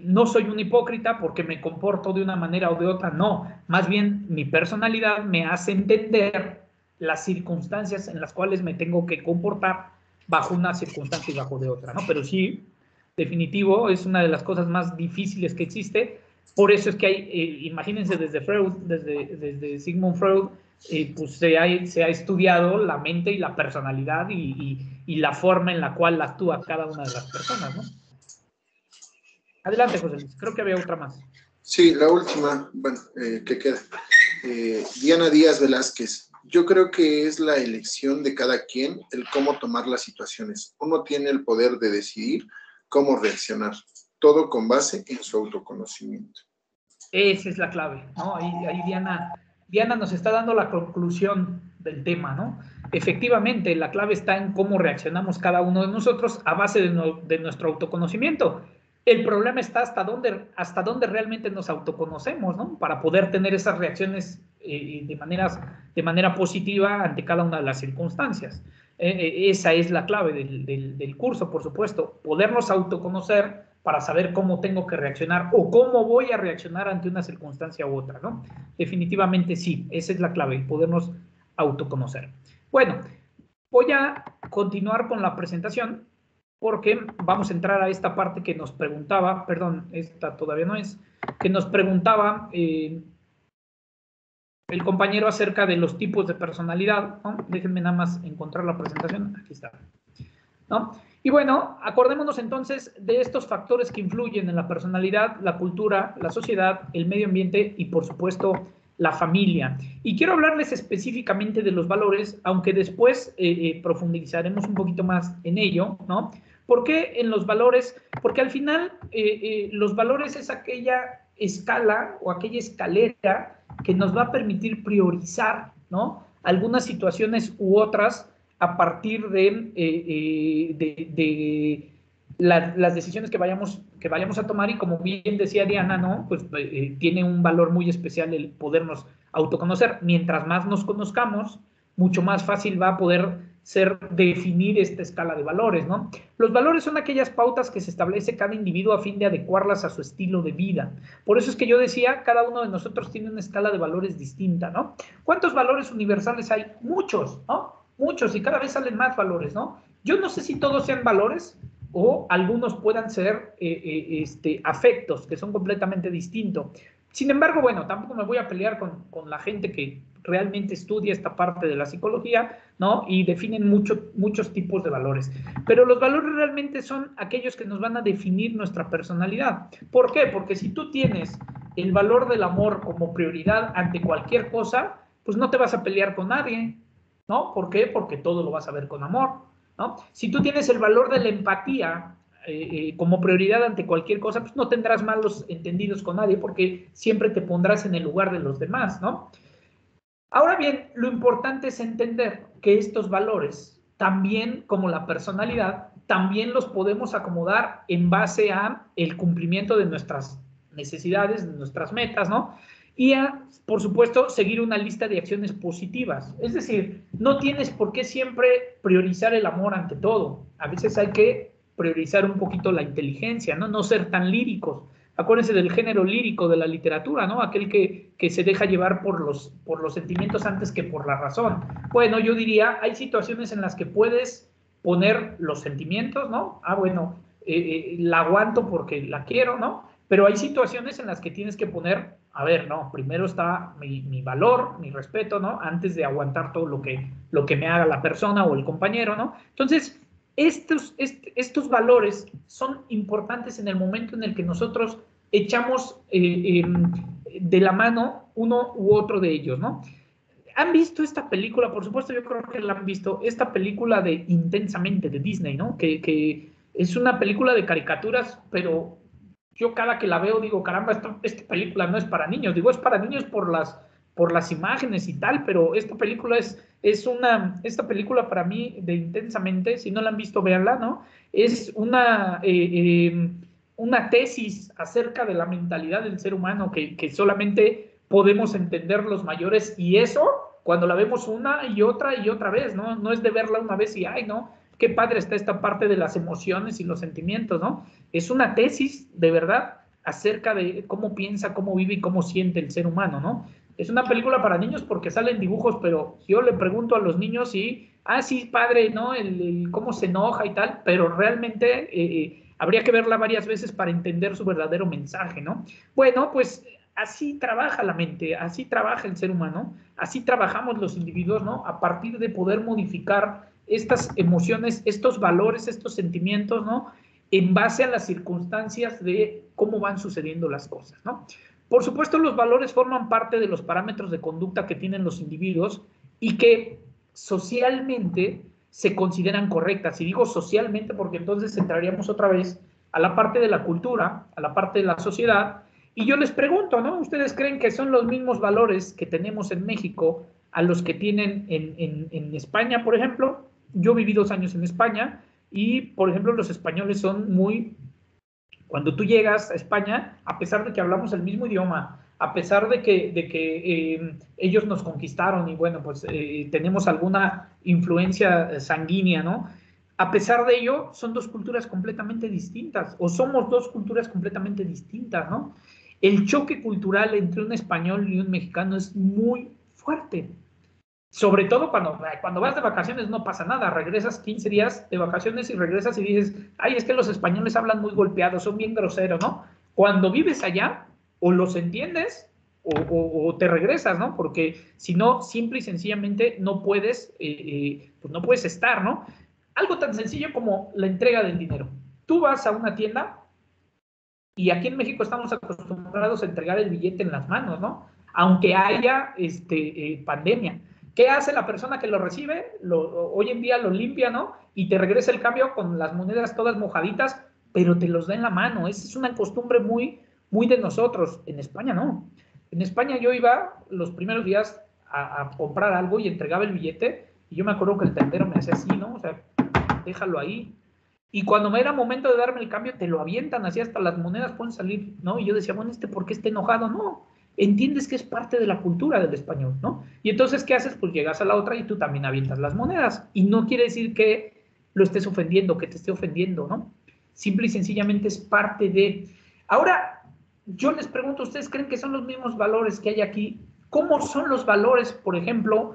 No soy un hipócrita porque me comporto de una manera o de otra, no. Más bien mi personalidad me hace entender las circunstancias en las cuales me tengo que comportar bajo una circunstancia y bajo de otra, ¿no? Pero sí, definitivo, es una de las cosas más difíciles que existe. Por eso es que hay, imagínense, desde Freud, desde Sigmund Freud, pues se ha estudiado la mente y la personalidad y la forma en la cual actúa cada una de las personas, ¿no? Adelante, José Luis, creo que había otra más. Sí, la última, bueno, que queda. Diana Díaz Velázquez. Yo creo que es la elección de cada quien el cómo tomar las situaciones. Uno tiene el poder de decidir cómo reaccionar, todo con base en su autoconocimiento. Esa es la clave, ¿no? Ahí Diana nos está dando la conclusión del tema, ¿no? Efectivamente, la clave está en cómo reaccionamos cada uno de nosotros a base de nuestro autoconocimiento. El problema está hasta dónde realmente nos autoconocemos, ¿no? Para poder tener esas reacciones de manera positiva ante cada una de las circunstancias. Esa es la clave del curso, por supuesto, podernos autoconocer para saber cómo tengo que reaccionar o cómo voy a reaccionar ante una circunstancia u otra, ¿no? Definitivamente sí, esa es la clave, podernos autoconocer. Bueno, voy a continuar con la presentación porque vamos a entrar a esta parte que nos preguntaba, perdón, esta todavía no es, que nos preguntaba el compañero acerca de los tipos de personalidad, ¿no? Déjenme nada más encontrar la presentación, aquí está, ¿no? Y bueno, acordémonos entonces de estos factores que influyen en la personalidad, la cultura, la sociedad, el medio ambiente y, por supuesto, la familia. Y quiero hablarles específicamente de los valores, aunque después profundizaremos un poquito más en ello, ¿no? ¿Por qué en los valores? Porque al final los valores es aquella escala o aquella escalera que nos va a permitir priorizar, ¿no? Algunas situaciones u otras a partir de las decisiones que vayamos a tomar, y como bien decía Diana, ¿no? Pues tiene un valor muy especial el podernos autoconocer. Mientras más nos conozcamos, mucho más fácil va a poder ser definir esta escala de valores, ¿no? Los valores son aquellas pautas que se establece cada individuo a fin de adecuarlas a su estilo de vida. Por eso es que yo decía, cada uno de nosotros tiene una escala de valores distinta, ¿no? ¿Cuántos valores universales hay? Muchos, ¿no? Muchos, y cada vez salen más valores, ¿no? Yo no sé si todos sean valores o algunos puedan ser afectos, que son completamente distintos. Sin embargo, bueno, tampoco me voy a pelear con la gente que realmente estudia esta parte de la psicología, ¿no? Y definen muchos tipos de valores. Pero los valores realmente son aquellos que nos van a definir nuestra personalidad. ¿Por qué? Porque si tú tienes el valor del amor como prioridad ante cualquier cosa, pues no te vas a pelear con nadie, ¿no? ¿Por qué? Porque todo lo vas a ver con amor, ¿no? Si tú tienes el valor de la empatía como prioridad ante cualquier cosa, pues no tendrás malos entendidos con nadie, porque siempre te pondrás en el lugar de los demás, ¿no? Ahora bien, lo importante es entender que estos valores, también como la personalidad, también los podemos acomodar en base a el cumplimiento de nuestras necesidades, de nuestras metas, ¿no? Y a, por supuesto, seguir una lista de acciones positivas. Es decir, no tienes por qué siempre priorizar el amor ante todo. A veces hay que priorizar un poquito la inteligencia, ¿no? No ser tan líricos. Acuérdense del género lírico de la literatura, ¿no? Aquel que se deja llevar por los sentimientos antes que por la razón. Bueno, yo diría, hay situaciones en las que puedes poner los sentimientos, ¿no? Bueno, la aguanto porque la quiero, ¿no? Pero hay situaciones en las que tienes que poner, a ver, no, primero está mi valor, mi respeto, ¿no? Antes de aguantar todo lo que me haga la persona o el compañero, ¿no? Entonces, estos valores son importantes en el momento en el que nosotros echamos de la mano uno u otro de ellos, ¿no? ¿Han visto esta película? Por supuesto, yo creo que la han visto, esta película de Intensamente, de Disney, ¿no? Que es una película de caricaturas, pero yo cada que la veo digo, caramba, esta película no es para niños. Digo, es para niños por las imágenes y tal, pero esta película esta película para mí de Intensamente, si no la han visto, véanla, ¿no? Es una tesis acerca de la mentalidad del ser humano que solamente podemos entender los mayores, y eso cuando la vemos una y otra vez, ¿no? No es de verla una vez y, ay, no, qué padre está esta parte de las emociones y los sentimientos, ¿no? Es una tesis, de verdad, acerca de cómo piensa, cómo vive y cómo siente el ser humano, ¿no? Es una película para niños porque salen dibujos, pero yo le pregunto a los niños y, sí, padre, ¿no? El cómo se enoja y tal, pero realmente habría que verla varias veces para entender su verdadero mensaje, ¿no? Bueno, pues así trabaja la mente, así trabaja el ser humano, así trabajamos los individuos, ¿no? A partir de poder modificar estas emociones, estos valores, estos sentimientos, ¿no? En base a las circunstancias de cómo van sucediendo las cosas, ¿no? Por supuesto, los valores forman parte de los parámetros de conducta que tienen los individuos y que socialmente se consideran correctas. Y digo socialmente porque entonces entraríamos otra vez a la parte de la cultura, a la parte de la sociedad. Y yo les pregunto, ¿no? ¿Ustedes creen que son los mismos valores que tenemos en México a los que tienen en España, por ejemplo? Yo viví 2 años en España y, por ejemplo, los españoles son muy... Cuando tú llegas a España, a pesar de que hablamos el mismo idioma, a pesar de que ellos nos conquistaron y, bueno, pues tenemos alguna influencia sanguínea, ¿no? A pesar de ello, son 2 culturas completamente distintas, o somos 2 culturas completamente distintas, ¿no? El choque cultural entre un español y un mexicano es muy fuerte. Sobre todo cuando vas de vacaciones no pasa nada, regresas 15 días de vacaciones y regresas y dices, ay, es que los españoles hablan muy golpeados, son bien groseros, ¿no? Cuando vives allá, o los entiendes o te regresas, ¿no? Porque si no, simple y sencillamente no puedes, pues no puedes estar, ¿no? Algo tan sencillo como la entrega del dinero. Tú vas a una tienda y aquí en México estamos acostumbrados a entregar el billete en las manos, ¿no? Aunque haya pandemia. ¿Qué hace la persona que lo recibe? Hoy en día lo limpia, ¿no? Y te regresa el cambio con las monedas todas mojaditas, pero te los da en la mano. Esa es una costumbre muy, muy de nosotros. En España no. En España yo iba los primeros días a comprar algo y entregaba el billete, y yo me acuerdo que el tendero me hacía así, ¿no? O sea, déjalo ahí. Y cuando me era momento de darme el cambio, te lo avientan así, hasta las monedas pueden salir, ¿no? Y yo decía, bueno, ¿por qué está enojado? No, entiendes que es parte de la cultura del español, ¿no? Y entonces, ¿qué haces? Pues llegas a la otra y tú también avientas las monedas. Y no quiere decir que lo estés ofendiendo, que te esté ofendiendo, ¿no? Simple y sencillamente es parte de... Ahora, yo les pregunto, ¿ustedes creen que son los mismos valores que hay aquí? ¿Cómo son los valores, por ejemplo,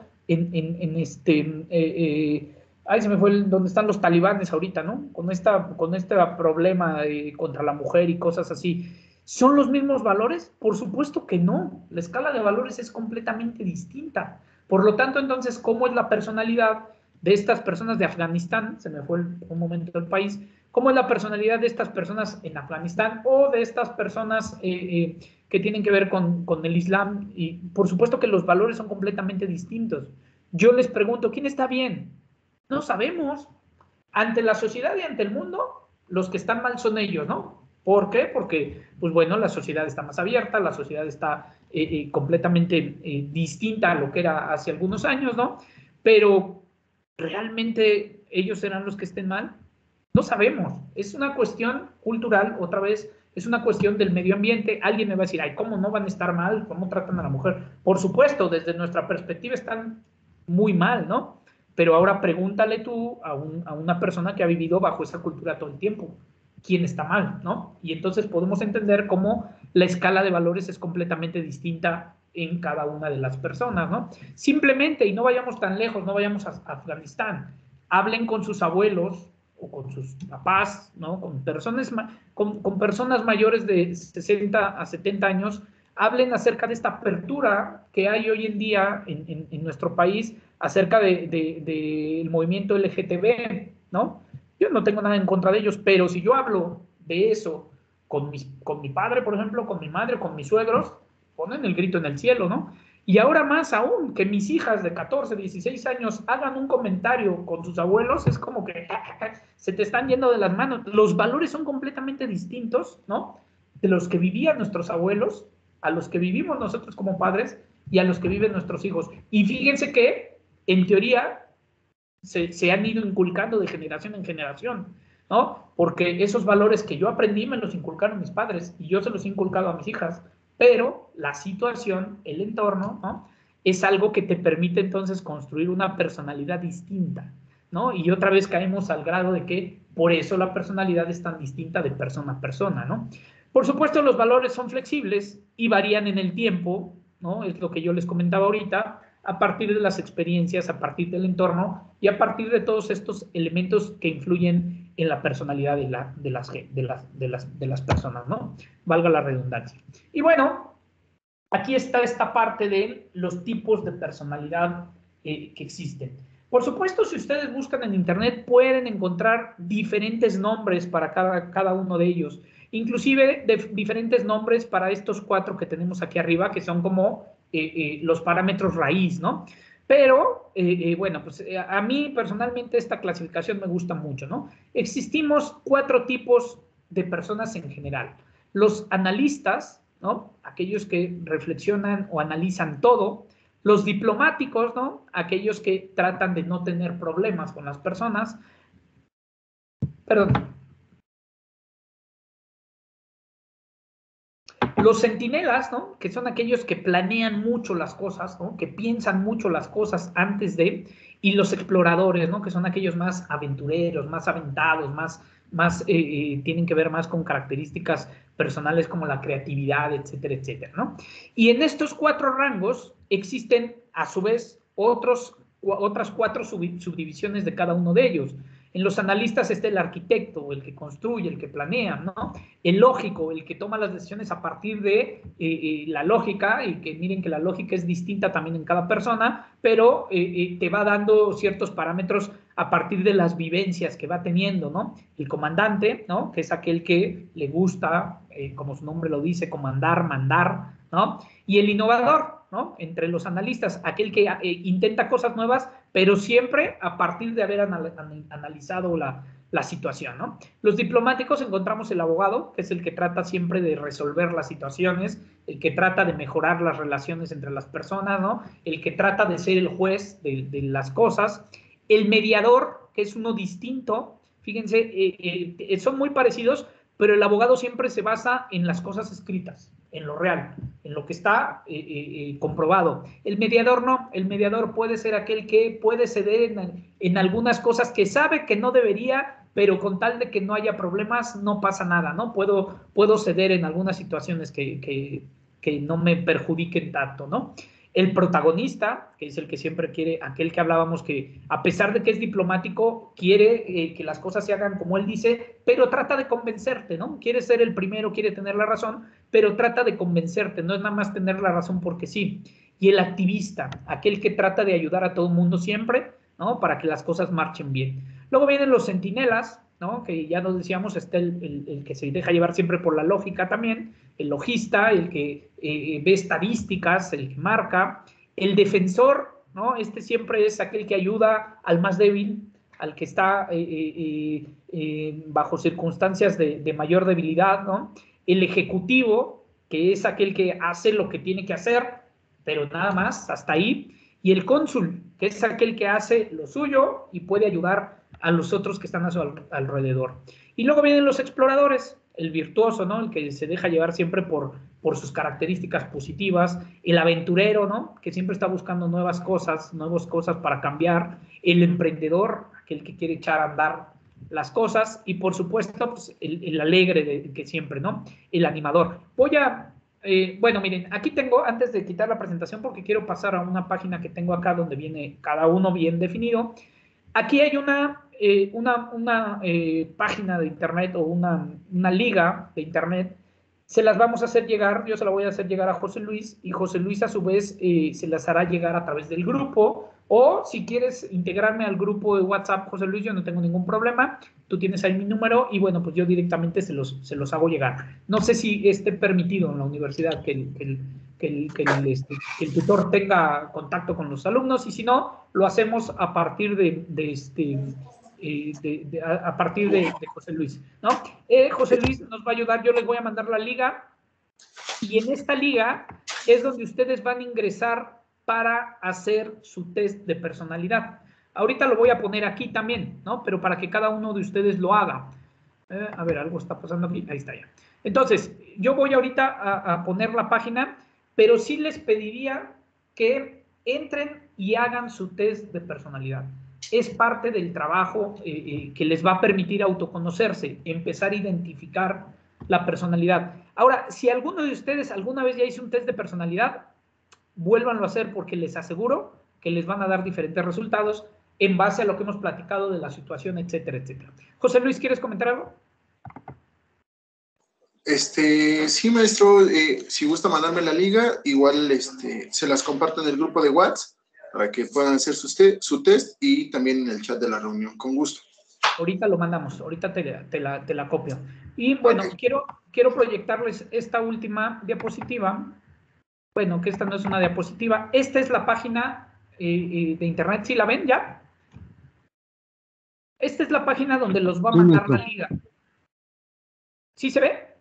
ahí se me fue donde están los talibanes ahorita, ¿no? Con este problema contra la mujer y cosas así. ¿Son los mismos valores? Por supuesto que no. La escala de valores es completamente distinta. Por lo tanto, entonces, ¿cómo es la personalidad de estas personas de Afganistán? Se me fue un momento el país. ¿Cómo es la personalidad de estas personas en Afganistán o de estas personas que tienen que ver con el Islam? Y por supuesto que los valores son completamente distintos. Yo les pregunto, ¿quién está bien? No sabemos. Ante la sociedad y ante el mundo, los que están mal son ellos, ¿no? ¿Por qué? Porque, pues bueno, la sociedad está más abierta, la sociedad está completamente distinta a lo que era hace algunos años, ¿no? Pero, ¿realmente ellos serán los que estén mal? No sabemos. Es una cuestión cultural, otra vez, es una cuestión del medio ambiente. Alguien me va a decir, ay, ¿cómo no van a estar mal? ¿Cómo tratan a la mujer? Por supuesto, desde nuestra perspectiva están muy mal, ¿no? Pero ahora pregúntale tú a una persona que ha vivido bajo esa cultura todo el tiempo, quién está mal, ¿no? Y entonces podemos entender cómo la escala de valores es completamente distinta en cada una de las personas, ¿no? Simplemente, y no vayamos tan lejos, no vayamos a Afganistán, hablen con sus abuelos o con sus papás, ¿no? Con personas mayores de 60 a 70 años, hablen acerca de esta apertura que hay hoy en día en nuestro país acerca del movimiento LGTB, ¿no? Yo no tengo nada en contra de ellos, pero si yo hablo de eso con mi padre, por ejemplo, con mi madre, con mis suegros, ponen el grito en el cielo, ¿no? Y ahora más aún, que mis hijas de 14, 16 años hagan un comentario con sus abuelos, es como que se te están yendo de las manos. Los valores son completamente distintos, ¿no? De los que vivían nuestros abuelos, a los que vivimos nosotros como padres y a los que viven nuestros hijos. Y fíjense que, en teoría, se han ido inculcando de generación en generación, ¿no? Porque esos valores que yo aprendí me los inculcaron mis padres y yo se los he inculcado a mis hijas, pero la situación, el entorno, ¿no? Es algo que te permite entonces construir una personalidad distinta, ¿no? Y otra vez caemos al grado de que por eso la personalidad es tan distinta de persona a persona, ¿no? Por supuesto, los valores son flexibles y varían en el tiempo, ¿no? Es lo que yo les comentaba ahorita, a partir de las experiencias, a partir del entorno y a partir de todos estos elementos que influyen en la personalidad de las personas, ¿no? Valga la redundancia. Y bueno, aquí está esta parte de los tipos de personalidad que existen. Por supuesto, si ustedes buscan en internet, pueden encontrar diferentes nombres para cada uno de ellos. Inclusive diferentes nombres para estos 4 que tenemos aquí arriba, que son como los parámetros raíz, ¿no? Pero, bueno, pues a mí personalmente esta clasificación me gusta mucho, ¿no? Existimos 4 tipos de personas en general. Los analistas, ¿no? Aquellos que reflexionan o analizan todo. Los diplomáticos, ¿no? Aquellos que tratan de no tener problemas con las personas. Perdón. Los centinelas, ¿no? Que son aquellos que planean mucho las cosas, ¿no? Que piensan mucho las cosas antes de, y los exploradores, ¿no? Que son aquellos más aventureros, más aventados, tienen que ver más con características personales como la creatividad, etcétera, etcétera, ¿no? Y en estos 4 rangos existen, a su vez, otras 4 subdivisiones de cada uno de ellos. En los analistas está el arquitecto, el que construye, el que planea, ¿no? El lógico, el que toma las decisiones a partir de la lógica, y que miren que la lógica es distinta también en cada persona, pero te va dando ciertos parámetros a partir de las vivencias que va teniendo, ¿no? El comandante, ¿no? Que es aquel que le gusta, como su nombre lo dice, comandar, mandar, ¿no? Y el innovador, ¿no? Entre los analistas, aquel que intenta cosas nuevas, pero siempre a partir de haber analizado la situación, ¿no? Los diplomáticos encontramos el abogado, que es el que trata siempre de resolver las situaciones, el que trata de mejorar las relaciones entre las personas, ¿no? El que trata de ser el juez de las cosas. El mediador, que es uno distinto, Fíjense, son muy parecidos, pero el abogado siempre se basa en las cosas escritas, en lo real, en lo que está comprobado. El mediador no, el mediador puede ser aquel que puede ceder en algunas cosas que sabe que no debería, pero con tal de que no haya problemas, no pasa nada, ¿no? Puedo ceder en algunas situaciones que no me perjudiquen tanto, ¿no? El protagonista, que es el que siempre quiere, aquel que hablábamos que a pesar de que es diplomático, quiere que las cosas se hagan como él dice, pero trata de convencerte, ¿no? Quiere ser el primero, quiere tener la razón, pero trata de convencerte, no es nada más tener la razón porque sí. Y el activista, aquel que trata de ayudar a todo el mundo siempre, ¿no? Para que las cosas marchen bien. Luego vienen los centinelas, ¿no? Que ya nos decíamos, está el que se deja llevar siempre por la lógica también, el logista, el que ve estadísticas, el que marca, el defensor, ¿no? Este siempre es aquel que ayuda al más débil, al que está bajo circunstancias de mayor debilidad, ¿no? El ejecutivo, que es aquel que hace lo que tiene que hacer, pero nada más, hasta ahí, y el cónsul, que es aquel que hace lo suyo y puede ayudar a los otros que están a su alrededor. Y luego vienen los exploradores, el virtuoso, ¿no? El que se deja llevar siempre por sus características positivas, el aventurero, ¿no? Que siempre está buscando nuevas cosas para cambiar, el emprendedor, aquel que quiere echar a andar las cosas, y por supuesto, pues, el alegre que siempre, ¿no? El animador. Bueno, miren, aquí tengo, antes de quitar la presentación, porque quiero pasar a una página que tengo acá donde viene cada uno bien definido. Aquí hay una página de internet o una liga de internet. Se las vamos a hacer llegar, yo se la voy a hacer llegar a José Luis, y José Luis a su vez se las hará llegar a través del grupo, o si quieres integrarme al grupo de WhatsApp, José Luis, yo no tengo ningún problema, tú tienes ahí mi número, y bueno, pues yo directamente se los hago llegar. No sé si esté permitido en la universidad que el tutor tenga contacto con los alumnos, y si no, lo hacemos a partir de José Luis, ¿no? José Luis nos va a ayudar, yo les voy a mandar la liga, y en esta liga es donde ustedes van a ingresar para hacer su test de personalidad. Ahorita lo voy a poner aquí también, ¿no? Pero para que cada uno de ustedes lo haga. A ver, algo está pasando aquí, ahí está ya. Entonces, yo voy ahorita a poner la página, pero sí les pediría que entren y hagan su test de personalidad. Es parte del trabajo que les va a permitir autoconocerse, empezar a identificar la personalidad. Ahora, si alguno de ustedes alguna vez ya hizo un test de personalidad, vuélvanlo a hacer, porque les aseguro que les van a dar diferentes resultados en base a lo que hemos platicado de la situación, etcétera, etcétera. José Luis, ¿quieres comentar algo? Sí, maestro, si gusta mandarme la liga, igual se las comparto en el grupo de WhatsApp para que puedan hacer su test, y también en el chat de la reunión, con gusto. Ahorita lo mandamos, ahorita te la copio. Y bueno, okay. quiero proyectarles esta última diapositiva. Bueno, que esta no es una diapositiva. Esta es la página de internet. ¿Sí la ven ya? Esta es la página donde los va a mandar la liga. ¿Sí se ve?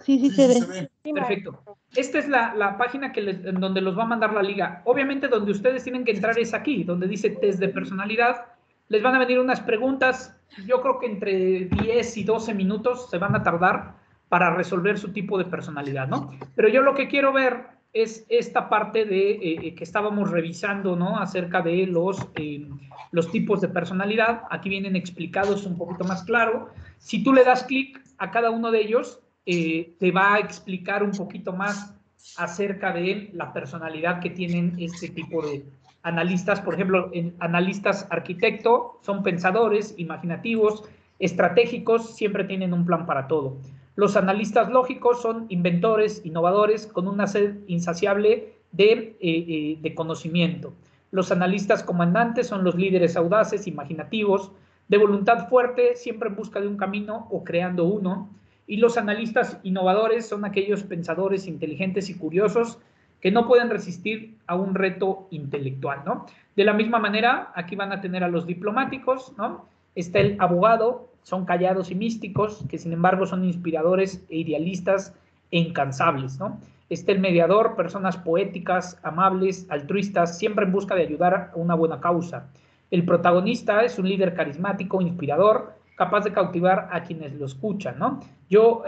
Sí se ve. Perfecto. Esta es la página en donde los va a mandar la liga. Obviamente donde ustedes tienen que entrar es aquí, donde dice test de personalidad. Les van a venir unas preguntas, yo creo que entre 10 y 12 minutos se van a tardar para resolver su tipo de personalidad, ¿no? Pero yo lo que quiero ver es esta parte de que estábamos revisando, ¿no? Acerca de los tipos de personalidad. Aquí vienen explicados un poquito más claro. Si tú le das clic a cada uno de ellos, te va a explicar un poquito más acerca de la personalidad que tienen este tipo de analistas. Por ejemplo, analistas arquitecto son pensadores, imaginativos, estratégicos, siempre tienen un plan para todo. Los analistas lógicos son inventores, innovadores, con una sed insaciable de conocimiento. Los analistas comandantes son los líderes audaces, imaginativos, de voluntad fuerte, siempre en busca de un camino o creando uno. Y los analistas innovadores son aquellos pensadores inteligentes y curiosos que no pueden resistir a un reto intelectual, ¿no? De la misma manera, aquí van a tener a los diplomáticos, ¿no? Está el abogado, son callados y místicos, que sin embargo son inspiradores e idealistas e incansables, ¿no? Está el mediador, personas poéticas, amables, altruistas, siempre en busca de ayudar a una buena causa. El protagonista es un líder carismático, inspirador, capaz de cautivar a quienes lo escuchan, ¿no? Yo,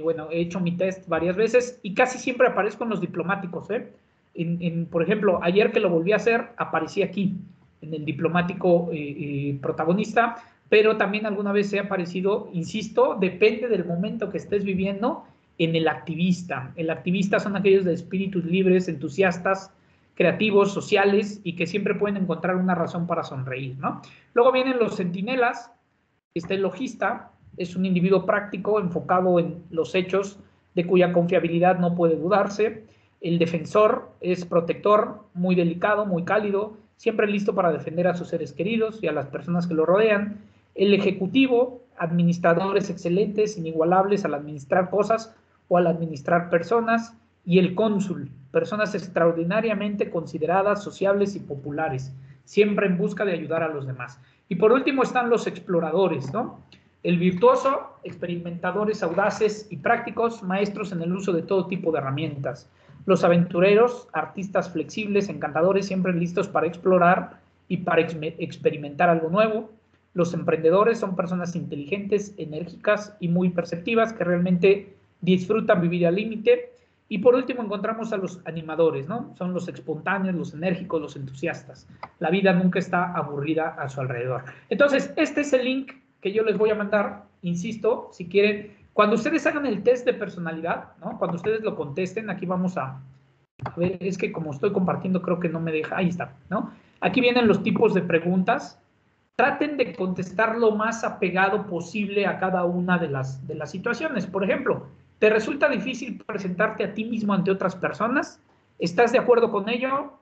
bueno, he hecho mi test varias veces y casi siempre aparezco en los diplomáticos, ¿eh? Por ejemplo, ayer que lo volví a hacer, aparecí aquí, en el diplomático protagonista, pero también alguna vez he aparecido, insisto, depende del momento que estés viviendo, en el activista. El activista son aquellos de espíritus libres, entusiastas, creativos, sociales y que siempre pueden encontrar una razón para sonreír, ¿no? Luego vienen los centinelas. El logista es un individuo práctico, enfocado en los hechos, de cuya confiabilidad no puede dudarse. El defensor es protector, muy delicado, muy cálido, siempre listo para defender a sus seres queridos y a las personas que lo rodean. El ejecutivo, administradores excelentes, inigualables al administrar cosas o al administrar personas. Y el cónsul, personas extraordinariamente consideradas, sociables y populares, siempre en busca de ayudar a los demás. Y por último están los exploradores, ¿no? El virtuoso, experimentadores audaces y prácticos, maestros en el uso de todo tipo de herramientas. Los aventureros, artistas flexibles, encantadores, siempre listos para explorar y para experimentar algo nuevo. Los emprendedores son personas inteligentes, enérgicas y muy perceptivas que realmente disfrutan vivir al límite. Y por último encontramos a los animadores, ¿no? Son los espontáneos, los enérgicos, los entusiastas. La vida nunca está aburrida a su alrededor. Entonces, este es el link que yo les voy a mandar, insisto, si quieren, cuando ustedes hagan el test de personalidad, ¿no? Cuando ustedes lo contesten, aquí vamos a ver, es que como estoy compartiendo creo que no me deja, ahí está, ¿no? Aquí vienen los tipos de preguntas. Traten de contestar lo más apegado posible a cada una de las situaciones. Por ejemplo, ¿te resulta difícil presentarte a ti mismo ante otras personas? ¿Estás de acuerdo con ello?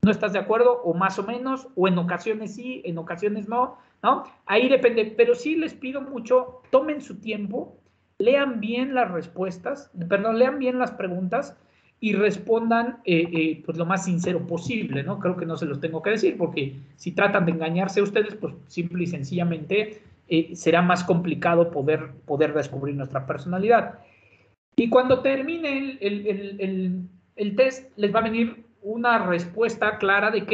¿No estás de acuerdo? ¿O más o menos? ¿O en ocasiones sí, en ocasiones no? ¿No? Ahí depende. Pero sí les pido mucho, tomen su tiempo, lean bien las respuestas, perdón, lean bien las preguntas y respondan pues lo más sincero posible, ¿no? Creo que no se los tengo que decir, porque si tratan de engañarse a ustedes, pues simple y sencillamente será más complicado poder descubrir nuestra personalidad. Y cuando termine el test, les va a venir una respuesta clara de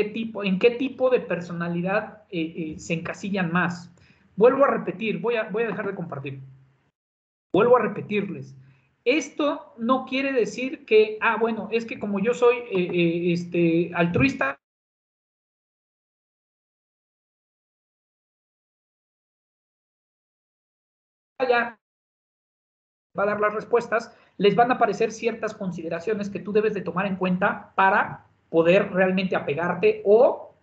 en qué tipo de personalidad se encasillan más. Vuelvo a repetir, voy a dejar de compartir. Vuelvo a repetirles. Esto no quiere decir que, bueno, es que como yo soy altruista, ya va a dar las respuestas, les van a aparecer ciertas consideraciones que tú debes de tomar en cuenta para poder realmente apegarte o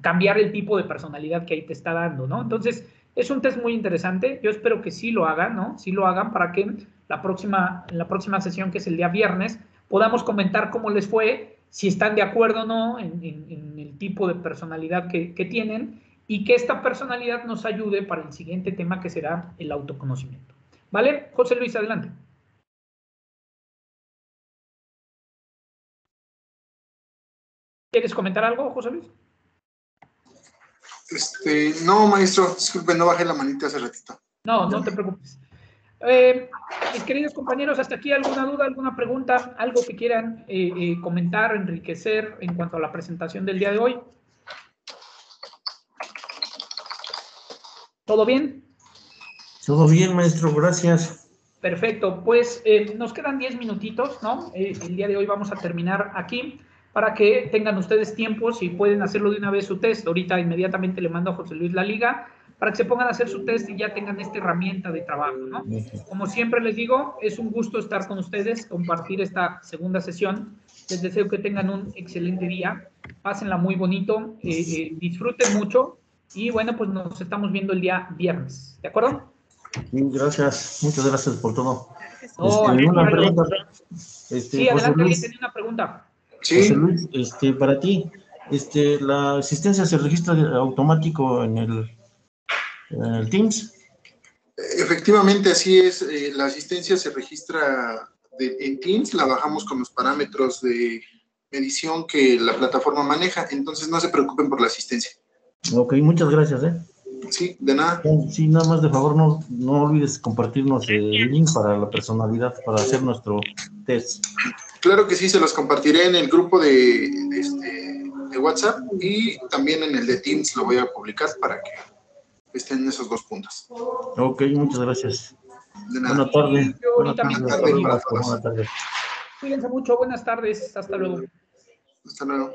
cambiar el tipo de personalidad que ahí te está dando, ¿no? Entonces, es un test muy interesante. Yo espero que sí lo hagan, ¿no? Sí lo hagan para que en la próxima sesión, que es el día viernes, podamos comentar cómo les fue, si están de acuerdo o no en el tipo de personalidad que tienen, y que esta personalidad nos ayude para el siguiente tema, que será el autoconocimiento. ¿Vale? José Luis, adelante. ¿Quieres comentar algo, José Luis? No, maestro, disculpe, no bajé la manita hace ratito. No, no te preocupes. Mis queridos compañeros, hasta aquí, ¿alguna duda, alguna pregunta, algo que quieran comentar, enriquecer en cuanto a la presentación del día de hoy? ¿Todo bien? Todo bien, maestro, gracias. Perfecto, pues nos quedan 10 minutitos, ¿no? El día de hoy vamos a terminar aquí para que tengan ustedes tiempo, si pueden hacerlo de una vez su test. Ahorita inmediatamente le mando a José Luis la liga para que se pongan a hacer su test y ya tengan esta herramienta de trabajo, ¿no? Como siempre les digo, es un gusto estar con ustedes, compartir esta segunda sesión. Les deseo que tengan un excelente día, pásenla muy bonito, disfruten mucho y bueno, pues nos estamos viendo el día viernes, ¿de acuerdo? Gracias, muchas gracias por todo. No, una pregunta. Sí, adelante, alguien tenía una pregunta. Sí. José Luis, para ti, ¿la asistencia se registra automático en el Teams? Efectivamente, así es. La asistencia se registra en Teams, la bajamos con los parámetros de medición que la plataforma maneja, entonces no se preocupen por la asistencia. Ok, muchas gracias, Sí, de nada. Sí, nada más de favor, no olvides compartirnos el link para la personalidad, para hacer nuestro test. Claro que sí, se los compartiré en el grupo de WhatsApp y también en el de Teams lo voy a publicar para que estén en esos 2 puntos. Ok, muchas gracias. De nada. Buenas tardes. Yo Buenas también tardes. tarde para todos. Buenas tardes. Cuídense mucho, buenas tardes, hasta luego. Hasta luego.